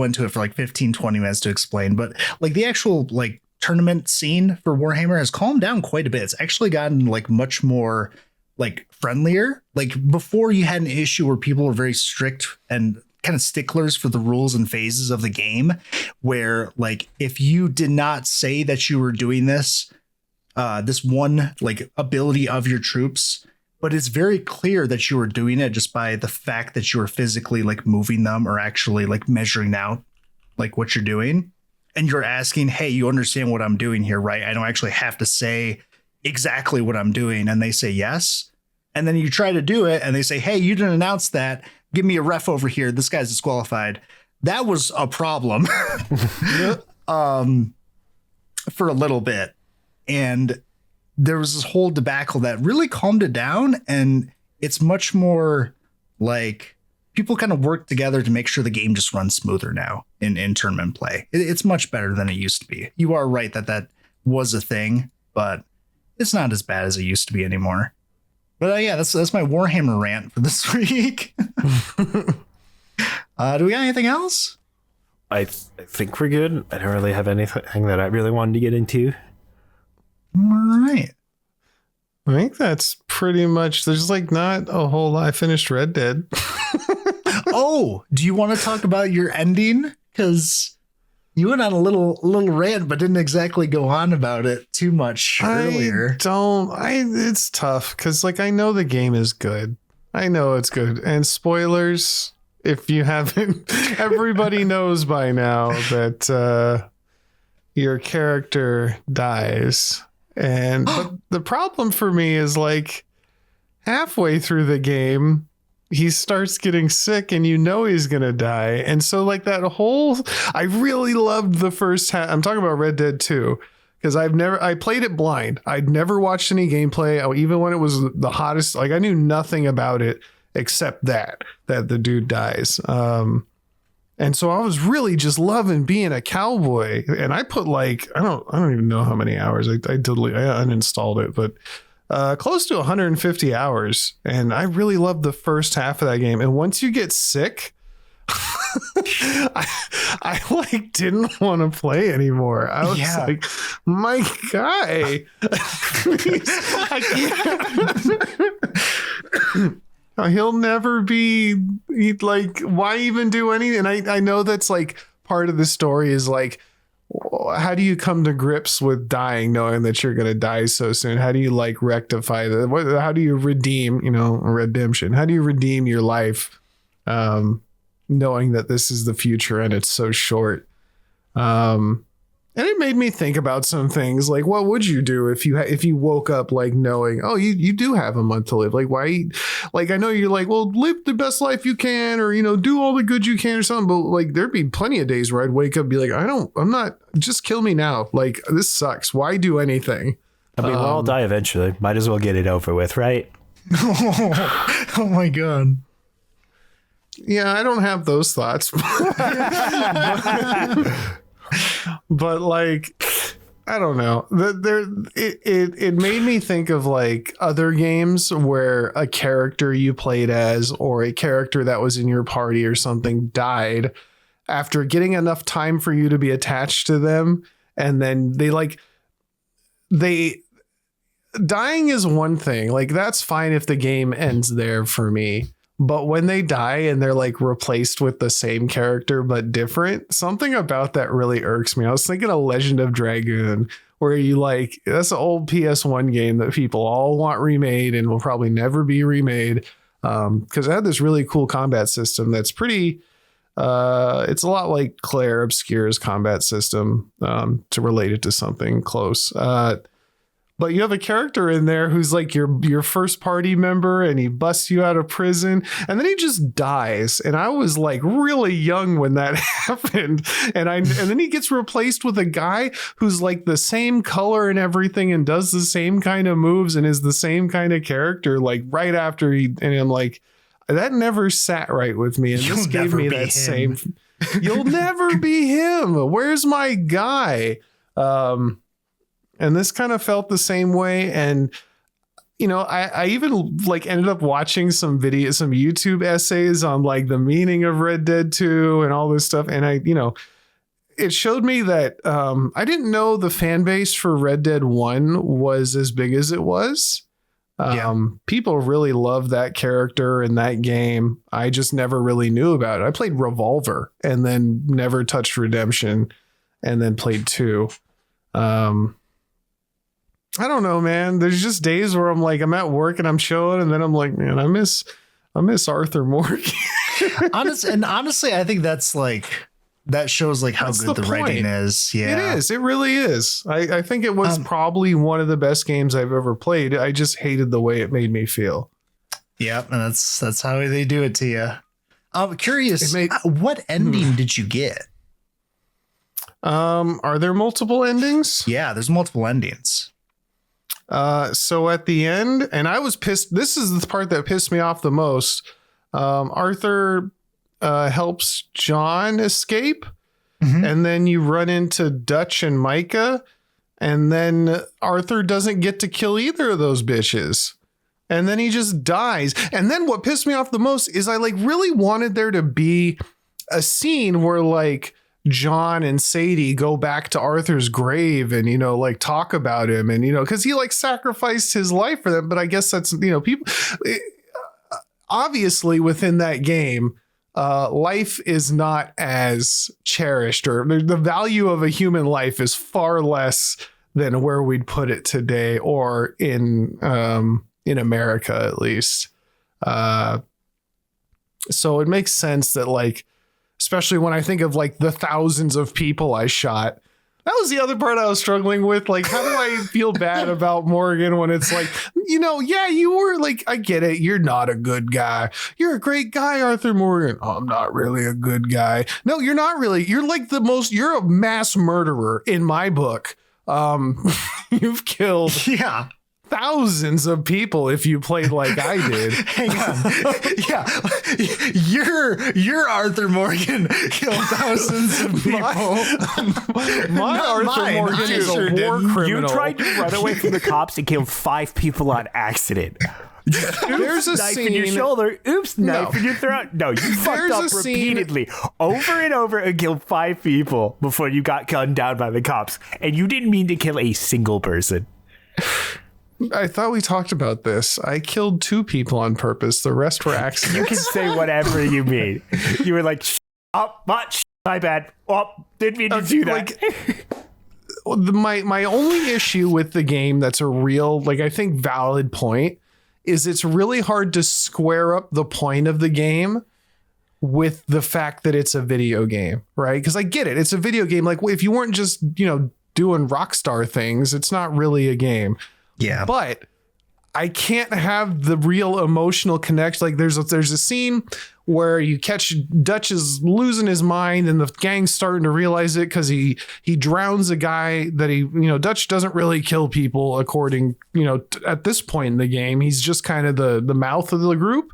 into it for like 15, 20 minutes to explain, but like the actual like tournament scene for Warhammer has calmed down quite a bit. It's actually gotten like much more like friendlier. Like before, you had an issue where people were very strict and kind of sticklers for the rules and phases of the game, where like if you did not say that you were doing this one like ability of your troops, but it's very clear that you were doing it just by the fact that you were physically like moving them or actually like measuring out like what you're doing. And you're asking, hey, you understand what I'm doing here, right? I don't actually have to say exactly what I'm doing. And they say yes. And then you try to do it and they say, hey, you didn't announce that. Give me a ref over here. This guy's disqualified. That was a problem for a little bit. And there was this whole debacle that really calmed it down. And it's much more like people kind of work together to make sure the game just runs smoother now in tournament play. It's much better than it used to be. You are right that was a thing, but it's not as bad as it used to be anymore. But yeah, that's my Warhammer rant for this week. Do we got anything else? I think we're good. I don't really have anything that I really wanted to get into. All right. I think that's pretty much, there's like not a whole lot. I finished Red Dead. Oh, do you want to talk about your ending? Because you went on a little rant, but didn't exactly go on about it too much earlier. It's tough because like I know the game is good. I know it's good. And spoilers, if you haven't, everybody knows by now that your character dies. And but the problem for me is like halfway through the game, he starts getting sick and you know he's gonna die. And so like that whole, I really loved the first half. I'm talking about Red Dead 2 because I played it blind. I'd never watched any gameplay, even when it was the hottest. Like I knew nothing about it except that the dude dies. And so I was really just loving being a cowboy. And I put like, I don't even know how many hours I uninstalled it, but close to 150 hours. And I really loved the first half of that game. And once you get sick, I like didn't want to play anymore. I was like, my guy, please, I can't. He'll never be like, why even do anything? And I know that's like part of the story is like, how do you come to grips with dying, knowing that you're going to die so soon? How do you like rectify that? How do you redeem, redemption? How do you redeem your life, knowing that this is the future and it's so short? And it made me think about some things like, what would you do if you woke up like knowing, oh, you do have a month to live? Like, why? Like, I know you're like, well, live the best life you can, or, do all the good you can or something. But like, there'd be plenty of days where I'd wake up and be like, I'm not, just kill me now. Like, this sucks. Why do anything? I mean, we'll all die eventually. Might as well get it over with, right? Oh my God. Yeah, I don't have those thoughts. But like, I don't know. It made me think of like other games where a character you played as or a character that was in your party or something died after getting enough time for you to be attached to them. And then dying is one thing. Like, that's fine if the game ends there for me. But when they die and they're like replaced with the same character but different, something about that really irks me. I was thinking of Legend of Dragoon, where you like, that's an old PS1 game that people all want remade and will probably never be remade. Because it had this really cool combat system that's pretty, it's a lot like Claire Obscure's combat system, to relate it to something close. but you have a character in there who's like your first party member, and he busts you out of prison, and then he just dies. And I was like really young when that happened, and then he gets replaced with a guy who's like the same color and everything, and does the same kind of moves, and is the same kind of character. Like right after and I'm like, that never sat right with me, and this gave me that same. You'll never be him. Where's my guy? And this kind of felt the same way. And, you know, I even like ended up watching some YouTube essays on like the meaning of Red Dead 2 and all this stuff. And it showed me that I didn't know the fan base for Red Dead 1 was as big as it was. People really loved that character in that game. I just never really knew about it. I played Revolver and then never touched Redemption, and then played 2. I don't know, man. There's just days where I'm like, I'm at work and I'm chilling, and then I'm like, man, I miss Arthur Morgan. Honestly, I think that's like, that shows like how good the writing is. Yeah, it is. It really is. I think it was probably one of the best games I've ever played. I just hated the way it made me feel. Yeah, and that's how they do it to you. I'm curious, what ending did you get? Are there multiple endings? Yeah, there's multiple endings. So at the end, and I was pissed. This is the part that pissed me off the most. Arthur helps John escape, and then you run into Dutch and Micah, and then Arthur doesn't get to kill either of those bitches, and then he just dies. And then what pissed me off the most is I like really wanted there to be a scene where like John and Sadie go back to Arthur's grave and, you know, like talk about him, and, you know, because he like sacrificed his life for them. But I guess that's, you know, people obviously within that game, life is not as cherished, or the value of a human life is far less than where we'd put it today, or in America, at least. So it makes sense that, like, especially when I think of like the thousands of people I shot. That was the other part I was struggling with. Like, how do I feel bad about Morgan when it's like, you know, yeah, you were like, I get it. You're not a good guy. You're a great guy, Arthur Morgan. Oh, I'm not really a good guy. No, you're not really. You're like you're a mass murderer in my book. You've killed thousands of people if you played like I did. Hang on. Yeah. You're Arthur Morgan killed thousands of people. My Arthur Morgan is a war criminal. You tried to run away from the cops and killed 5 people on accident. There's a knife scene in your shoulder. Oops, knife in your throat. No, you fucked up repeatedly, over and over, and killed 5 people before you got gunned down by the cops. And you didn't mean to kill a single person. I thought we talked about this. I killed 2 people on purpose. The rest were accidents. You can say whatever you mean. You were like, my bad. Oh, didn't mean to do that. Like, my only issue with the game that's a real, like, I think valid point is it's really hard to square up the point of the game with the fact that it's a video game, right? Because I get it. It's a video game. Like, if you weren't just, you know, doing Rockstar things, it's not really a game. Yeah. But I can't have the real emotional connection. Like there's a scene where you catch Dutch is losing his mind, and the gang's starting to realize it because he drowns a guy that Dutch doesn't really kill people according, at this point in the game. He's just kind of the mouth of the group.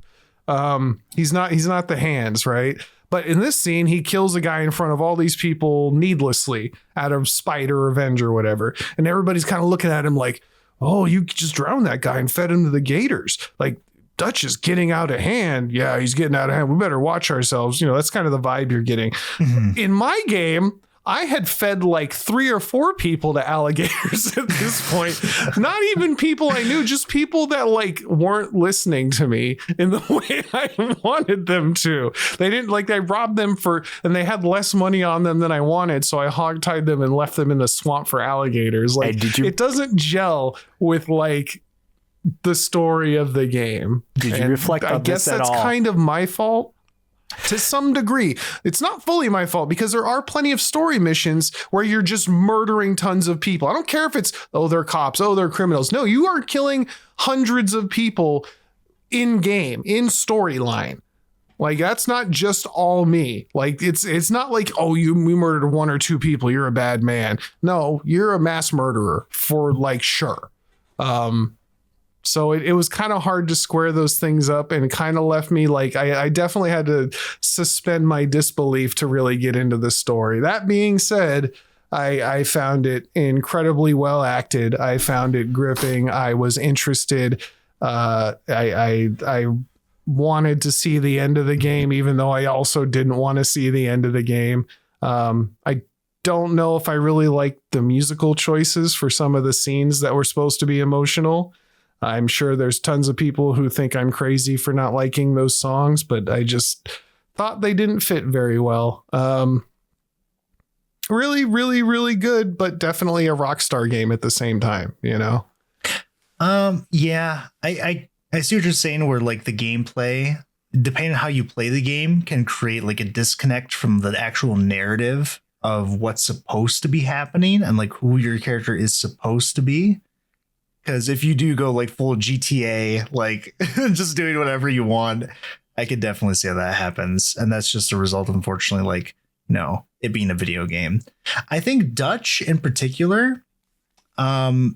He's not the hands, right? But in this scene, he kills a guy in front of all these people needlessly out of spite or revenge or whatever. And everybody's kind of looking at him like, oh, you just drowned that guy and fed him to the gators. Like, Dutch is getting out of hand. Yeah, he's getting out of hand. We better watch ourselves. That's kind of the vibe you're getting. Mm-hmm. In my game, I had fed like 3 or 4 people to alligators at this point. Not even people I knew, just people that like weren't listening to me in the way I wanted them to. They didn't I robbed them and they had less money on them than I wanted. So I hogtied them and left them in the swamp for alligators. Like, it doesn't gel with like the story of the game. Did you reflect on this at all? I guess that's kind of my fault. to some degree. It's not fully my fault because there are plenty of story missions where you're just murdering tons of people. I don't care if it's, oh, they're cops, oh, they're criminals. No, you are killing hundreds of people in game, in storyline. Like, that's not just all me. Like, it's not like, oh, we murdered 1 or 2 people, you're a bad man. No, you're a mass murderer for like sure. So it was kind of hard to square those things up, and it kind of left me like, I definitely had to suspend my disbelief to really get into the story. That being said, I found it incredibly well acted. I found it gripping. I was interested. I wanted to see the end of the game, even though I also didn't want to see the end of the game. I don't know if I really liked the musical choices for some of the scenes that were supposed to be emotional. I'm sure there's tons of people who think I'm crazy for not liking those songs, but I just thought they didn't fit very well. Really, really, really good, but definitely a Rockstar game at the same time, you know? Yeah, I see what you're saying, where like the gameplay, depending on how you play the game, can create like a disconnect from the actual narrative of what's supposed to be happening and like who your character is supposed to be. Because if you do go like full GTA, like just doing whatever you want, I could definitely see how that happens. And that's just a result, unfortunately, like, no, it being a video game. I think Dutch in particular, the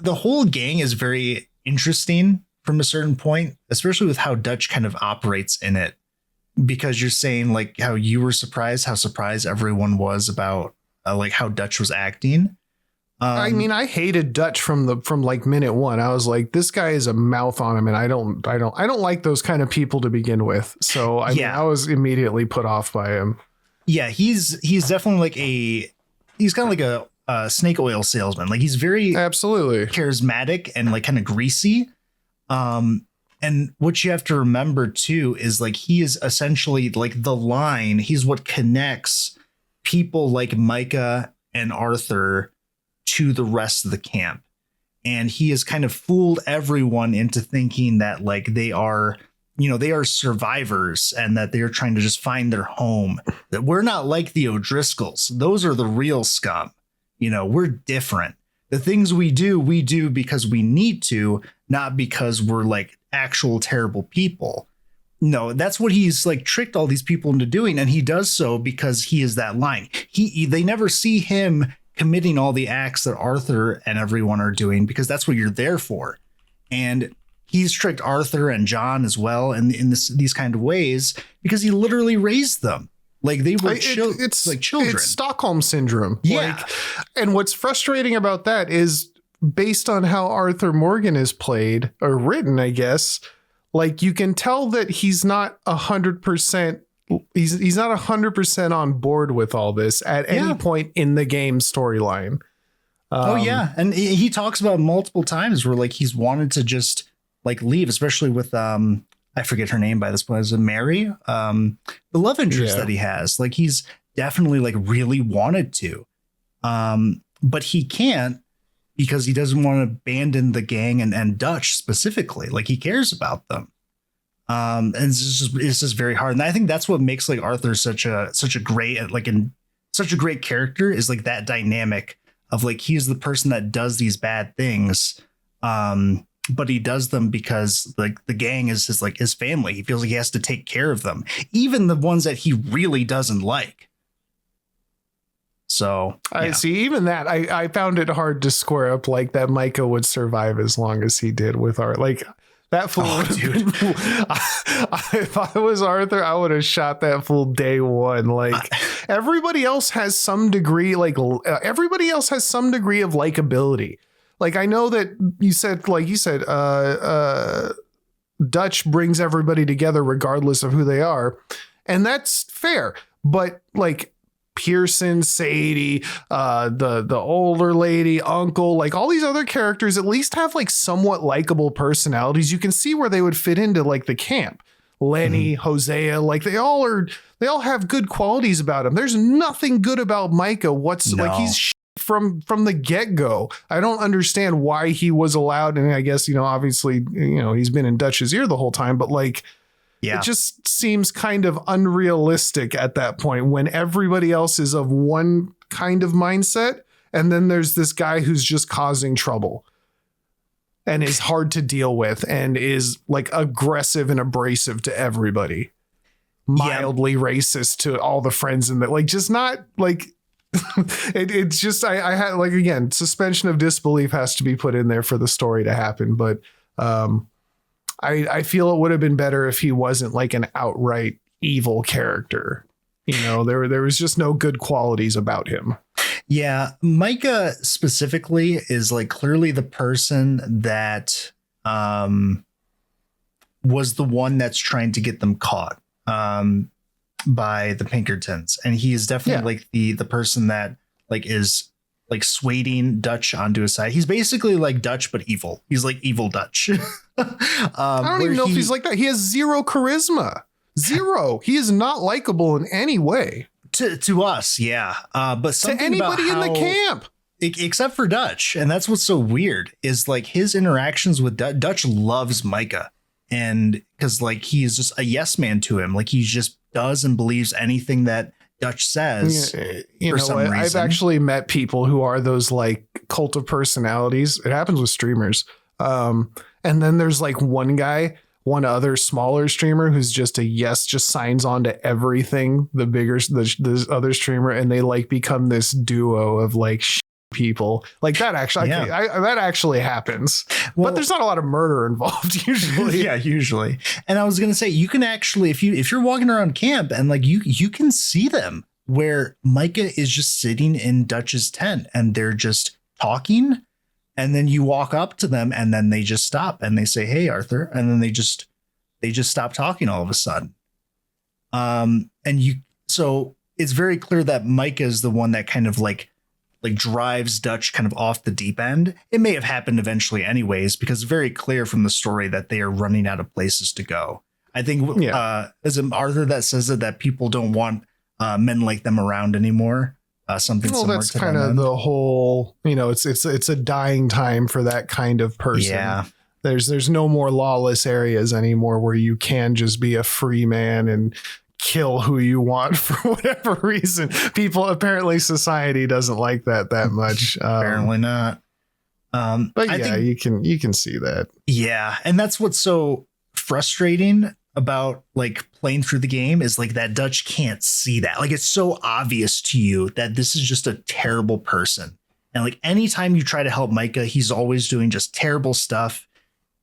whole gang is very interesting from a certain point, especially with how Dutch kind of operates in it. Because you're saying like how you were surprised, how surprised everyone was about like how Dutch was acting. I mean, I hated Dutch from like minute one. I was like, this guy is a mouth on him, and I don't like those kind of people to begin with. So I mean, I was immediately put off by him. Yeah, he's definitely like he's kind of like a snake oil salesman. Like he's very absolutely charismatic and like kind of greasy. And what you have to remember too is like he is essentially like the line. He's what connects people like Micah and Arthur to the rest of the camp. And he has kind of fooled everyone into thinking that like they are survivors and that they're trying to just find their home, that we're not like the O'Driscolls. Those are the real scum. You know, we're different. The things we do because we need to, not because we're like actual terrible people. No, that's what he's like tricked all these people into doing. And he does so because he is that line. They never see him committing all the acts that Arthur and everyone are doing, because that's what you're there for. And he's tricked Arthur and John as well in these kind of ways, because he literally raised them like they were it's like children. It's Stockholm syndrome. Yeah. Like, and what's frustrating about that is, based on how Arthur Morgan is played or written, I guess, like you can tell that he's not 100%. He's not 100% on board with all this at any point in the game storyline. And he talks about multiple times where like he's wanted to just like leave, especially with I forget her name by this point. Is it Mary? The love interest that he has. Like he's definitely like really wanted to, but he can't, because he doesn't want to abandon the gang and Dutch specifically. Like he cares about them. And it's just very hard. And I think that's what makes like Arthur such a great character, is like that dynamic of like, he's the person that does these bad things. But he does them because like the gang is his family. He feels like he has to take care of them, even the ones that he really doesn't like. So I see, even that I found it hard to square up like that Micah would survive as long as he did with Art. Like that fool, dude. If I was Arthur, I would have shot that fool day one. Like everybody else has some degree, of likability. Like I know that you said, Dutch brings everybody together regardless of who they are, and that's fair. But like Pearson, Sadie, the older lady, Uncle, like all these other characters at least have like somewhat likable personalities. You can see where they would fit into like the camp. Lenny, Hosea, like they all have good qualities about them. There's nothing good about Micah. Like he's from the get-go. I don't understand why he was allowed. And I guess, obviously, he's been in Dutch's ear the whole time, but like Yeah. It just seems kind of unrealistic at that point when everybody else is of one kind of mindset. And then there's this guy who's just causing trouble and is hard to deal with and is like aggressive and abrasive to everybody. Mildly racist to all the friends in that, like, just not like it's just I had like, again, suspension of disbelief has to be put in there for the story to happen. But I feel it would have been better if he wasn't like an outright evil character. You know, there was just no good qualities about him. Yeah, Micah specifically is like clearly the person that was the one that's trying to get them caught by the Pinkertons, and he is definitely like the person that like is like swaying Dutch onto his side. He's basically like Dutch but evil. He's like evil Dutch. I don't even know if he's like that. He has zero charisma. Zero. He is not likable in any way. To us, yeah. But something to anybody about in the camp. Except for Dutch. And that's what's so weird is like his interactions with Dutch loves Micah. And because like he is just a yes man to him. Like he just does and believes anything that Dutch says. You know what? I've actually met people who are those like cult of personalities. It happens with streamers. And then there's like one other smaller streamer who's just a yes, just signs on to everything. The other streamer, and they like become this duo of like people like that. Actually, that actually happens, well, but there's not a lot of murder involved usually. Yeah, usually. And I was gonna say, you can actually, if you're walking around camp and like you can see them where Micah is just sitting in Dutch's tent and they're just talking. And then you walk up to them and then they just stop and they say, "Hey, Arthur." And then they just stop talking all of a sudden. So it's very clear that Micah is the one that kind of like drives Dutch kind of off the deep end. It may have happened eventually anyways, because it's very clear from the story that they are running out of places to go. I think is it Arthur that says that people don't want men like them around anymore. Something similar that's to kind of the whole, you know, it's a dying time for that kind of person. Yeah. There's no more lawless areas anymore where you can just be a free man and kill who you want for whatever reason. Apparently society doesn't like that much. Apparently not. But I think you can see that. Yeah. And that's what's so frustrating about like playing through the game is like that Dutch can't see that. Like it's so obvious to you that this is just a terrible person. And like anytime you try to help Micah, he's always doing just terrible stuff.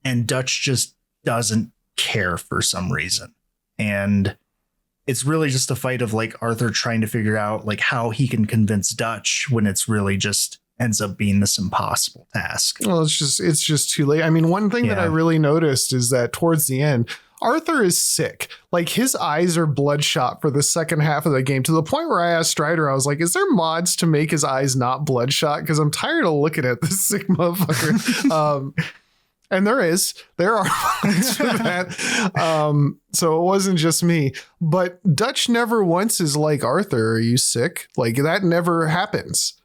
And Dutch just doesn't care for some reason. And it's really just a fight of like Arthur trying to figure out like how he can convince Dutch when it's really just ends up being this impossible task. Well, it's just too late. I mean, one thing that I really noticed is that towards the end, Arthur is sick. Like his eyes are bloodshot for the second half of the game, to the point where I asked Strider, I was like, is there mods to make his eyes not bloodshot? Because I'm tired of looking at this sick motherfucker. And there are mods for that. So it wasn't just me, but Dutch never once is like, Arthur, are you sick? Like that never happens.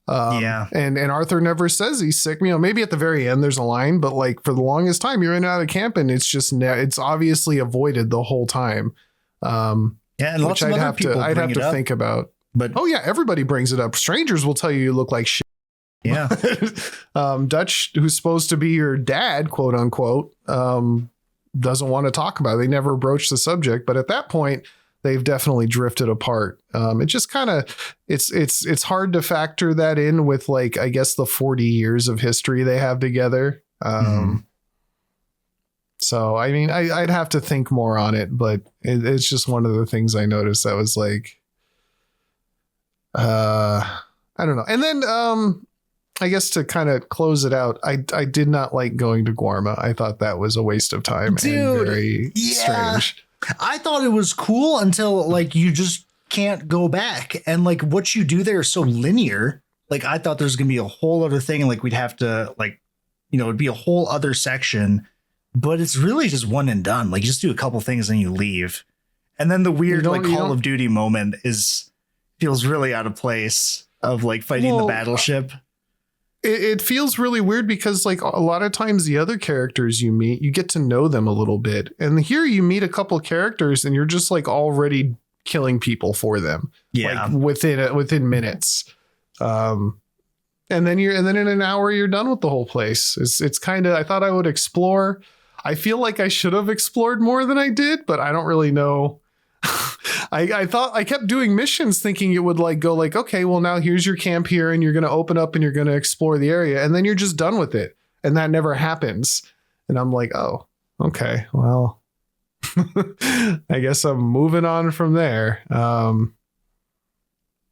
And Arthur never says he's sick. You know, maybe at the very end there's a line, but like for the longest time you're in and out of camp and it's just it's obviously avoided the whole time. And lots of other people I'd have to think about. But everybody brings it up. Strangers will tell you look like shit. Yeah. Dutch, who's supposed to be your dad, quote unquote, doesn't want to talk about it. They never broached the subject, but at that point they've definitely drifted apart. It just kind of, it's hard to factor that in with like, I guess the 40 years of history they have together. So, I mean, I'd have to think more on it, but it's just one of the things I noticed that was like, I don't know. And then, I guess to kind of close it out, I did not like going to Guarma. I thought that was a waste of time. Dude, and very strange. I thought it was cool until like you just can't go back. And like what you do there is so linear. Like I thought there's going to be a whole other thing. And like we'd have to like, you know, it'd be a whole other section, but it's really just one and done. Like you just do a couple things and you leave. And then the weird like Call of Duty moment feels really out of place of like fighting the battleship. it feels really weird because like a lot of times the other characters you meet, you get to know them a little bit. And here you meet a couple characters and you're just like already killing people for them. Yeah. Like within minutes. And then in an hour you're done with the whole place. It's kind of, I thought I would explore. I feel like I should have explored more than I did, but I don't really know. I thought I kept doing missions thinking it would like go like, okay, well now here's your camp here and you're going to open up and you're going to explore the area. And then you're just done with it. And that never happens. And I'm like, oh, okay, well, I guess I'm moving on from there.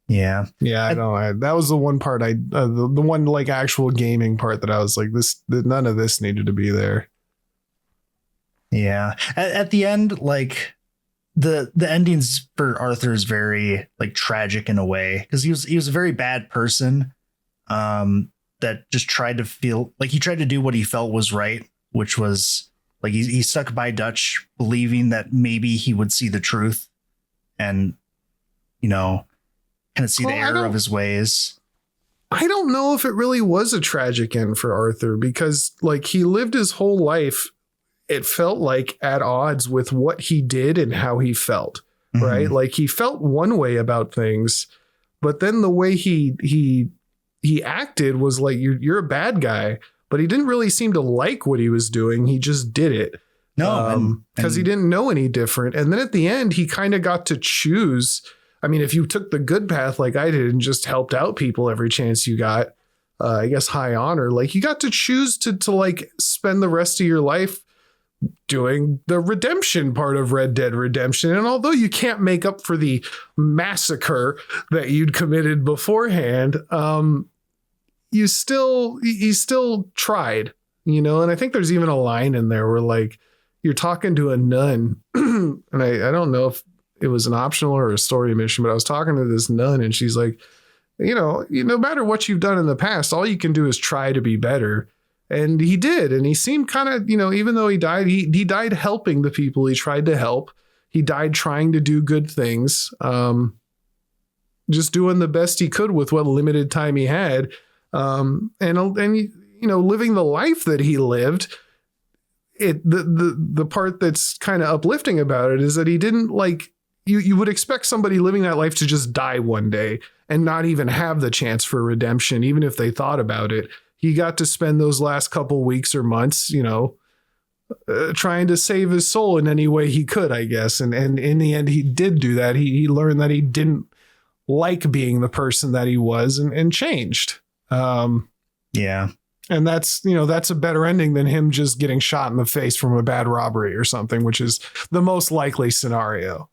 Yeah, I know. That was the one part the one like actual gaming part that I was like, none of this needed to be there. Yeah. At the end, like the endings for Arthur is very like tragic in a way because he was a very bad person that just tried to feel like he tried to do what he felt was right, which was like he stuck by Dutch believing that maybe he would see the truth and, you know, kind of see the error of his ways. I don't know if it really was a tragic end for Arthur because like he lived his whole life, it felt like at odds with what he did and how he felt, right? Like he felt one way about things, but then the way he acted was like, you're a bad guy, but he didn't really seem to like what he was doing. He just did it. No, because he didn't know any different. And then at the end, he kind of got to choose. I mean, if you took the good path like I did and just helped out people every chance you got, I guess high honor, like you got to choose to like spend the rest of your life doing the redemption part of Red Dead Redemption. And although you can't make up for the massacre that you'd committed beforehand, he still tried, you know? And I think there's even a line in there where like you're talking to a nun and I don't know if it was an optional or a story mission, but I was talking to this nun and she's like, you know, no matter what you've done in the past, all you can do is try to be better. And he did. And he seemed kind of, you know, even though he died, he died helping the people he tried to help. He died trying to do good things, just doing the best he could with what limited time he had. And you know, living the life that he lived. The part that's kind of uplifting about it is that he didn't like, you would expect somebody living that life to just die one day and not even have the chance for redemption, even if they thought about it. He got to spend those last couple weeks or months, you know, trying to save his soul in any way he could, I guess. And in the end, he did do that. He learned that he didn't like being the person that he was and changed. Yeah. And that's, you know, that's a better ending than him just getting shot in the face from a bad robbery or something, which is the most likely scenario.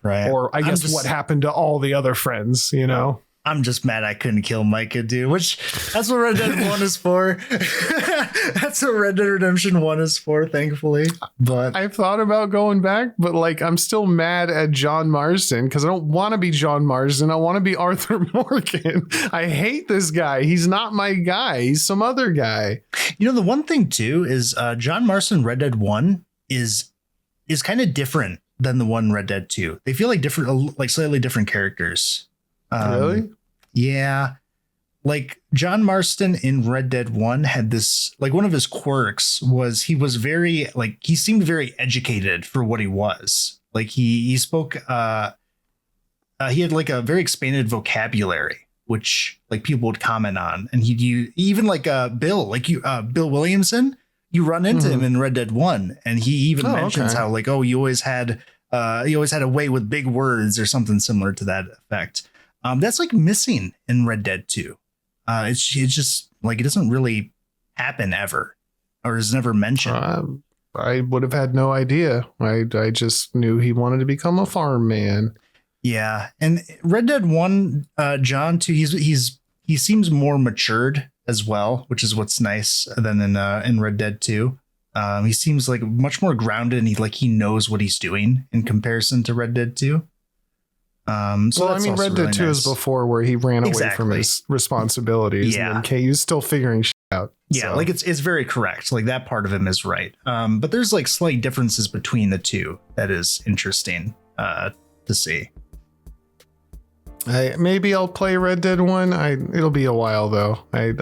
Right. Or I guess what happened to all the other friends, you know? I'm just mad I couldn't kill Micah, dude, which that's what Red Dead 1 is for. That's what Red Dead Redemption 1 is for, thankfully. But I've thought about going back, but like I'm still mad at John Marston because I don't want to be John Marston. I want to be Arthur Morgan. I hate this guy. He's not my guy. He's some other guy. You know, the one thing too is John Marston Red Dead 1 is kind of different than the one Red Dead 2. They feel like different, like slightly different characters. Really? Yeah. Like John Marston in Red Dead 1 had this, like one of his quirks was he was very, like he seemed very educated for what he was. Like he spoke, he had like a very expanded vocabulary, which like people would comment on. And he'd use even like Bill Williamson, you run into him in Red Dead 1. And he even mentions how like, oh, you always had a way with big words or something similar to that effect. That's like missing in Red Dead 2. It's just like it doesn't really happen ever or is never mentioned. I would have had no idea. I just knew he wanted to become a farm man. Yeah. And Red Dead 1, John, too, he seems more matured as well, which is what's nice than in Red Dead 2. He seems like much more grounded and he knows what he's doing in comparison to Red Dead 2. So I mean, Red Dead 2 is before where he ran away from his responsibilities. Yeah. And KU's still figuring shit out. Yeah, so. Like it's very correct. Like that part of him is right. But there's like slight differences between the two that is interesting to see. Maybe I'll play Red Dead 1. It'll be a while though. I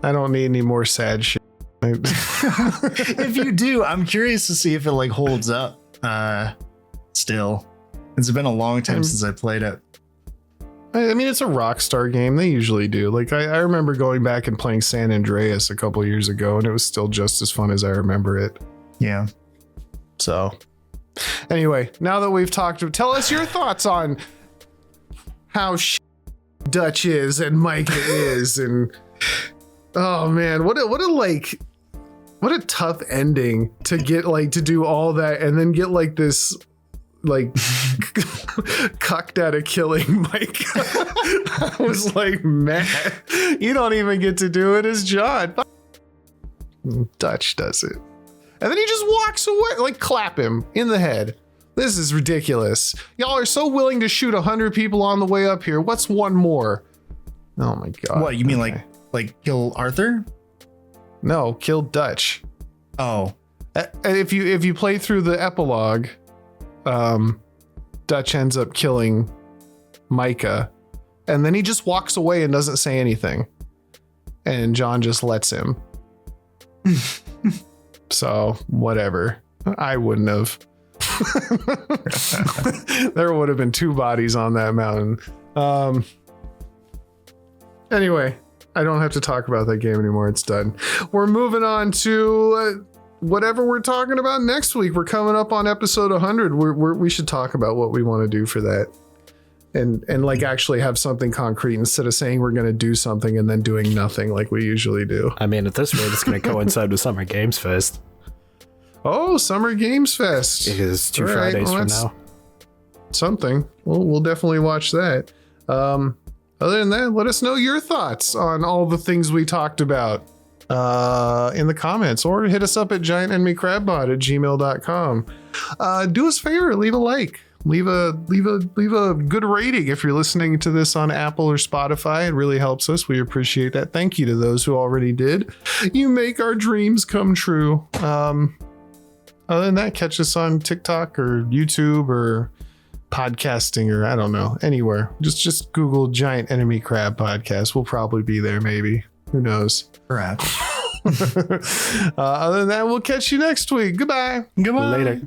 don't need any more sad shit. If you do, I'm curious to see if it like holds up. Still, it's been a long time since I played it. I mean, it's a Rockstar game. They usually do. Like I remember going back and playing San Andreas a couple years ago, and it was still just as fun as I remember it. Yeah. So, anyway, now that we've talked, tell us your thoughts on how Dutch is and Micah is, and oh man, what a tough ending to get, like, to do all that and then get like this like cucked out of killing Micah. I was like, man, you don't even get to do it as John. Dutch does it. And then he just walks away, like, clap him in the head. This is ridiculous. Y'all are so willing to shoot 100 people on the way up here. What's one more? Oh my God. What, you mean like kill Arthur? No, kill Dutch. Oh. If you play through the epilogue, Dutch ends up killing Micah, and then he just walks away and doesn't say anything. And John just lets him. So, whatever. I wouldn't have. There would have been 2 bodies on that mountain. Anyway, I don't have to talk about that game anymore. It's done. We're moving on to whatever we're talking about next week. We're coming up on episode 100. We should talk about what we want to do for that. And like actually have something concrete instead of saying we're going to do something and then doing nothing like we usually do. I mean, at this rate, it's going to coincide with Summer Games Fest. Oh, Summer Games Fest. It is 2 Fridays from now. Something. We'll definitely watch that. Other than that, let us know your thoughts on all the things we talked about in the comments, or hit us up at giantenemycrabbot@gmail.com. Do us a favor, leave a like. Leave a good rating if you're listening to this on Apple or Spotify. It really helps us. We appreciate that. Thank you to those who already did. You make our dreams come true. Other than that, catch us on TikTok or YouTube or podcasting, or I don't know, anywhere. Just Google Giant Enemy Crab Podcast. We'll probably be there, maybe. Who knows? Perhaps. Other than that, we'll catch you next week. Goodbye. Goodbye. Later.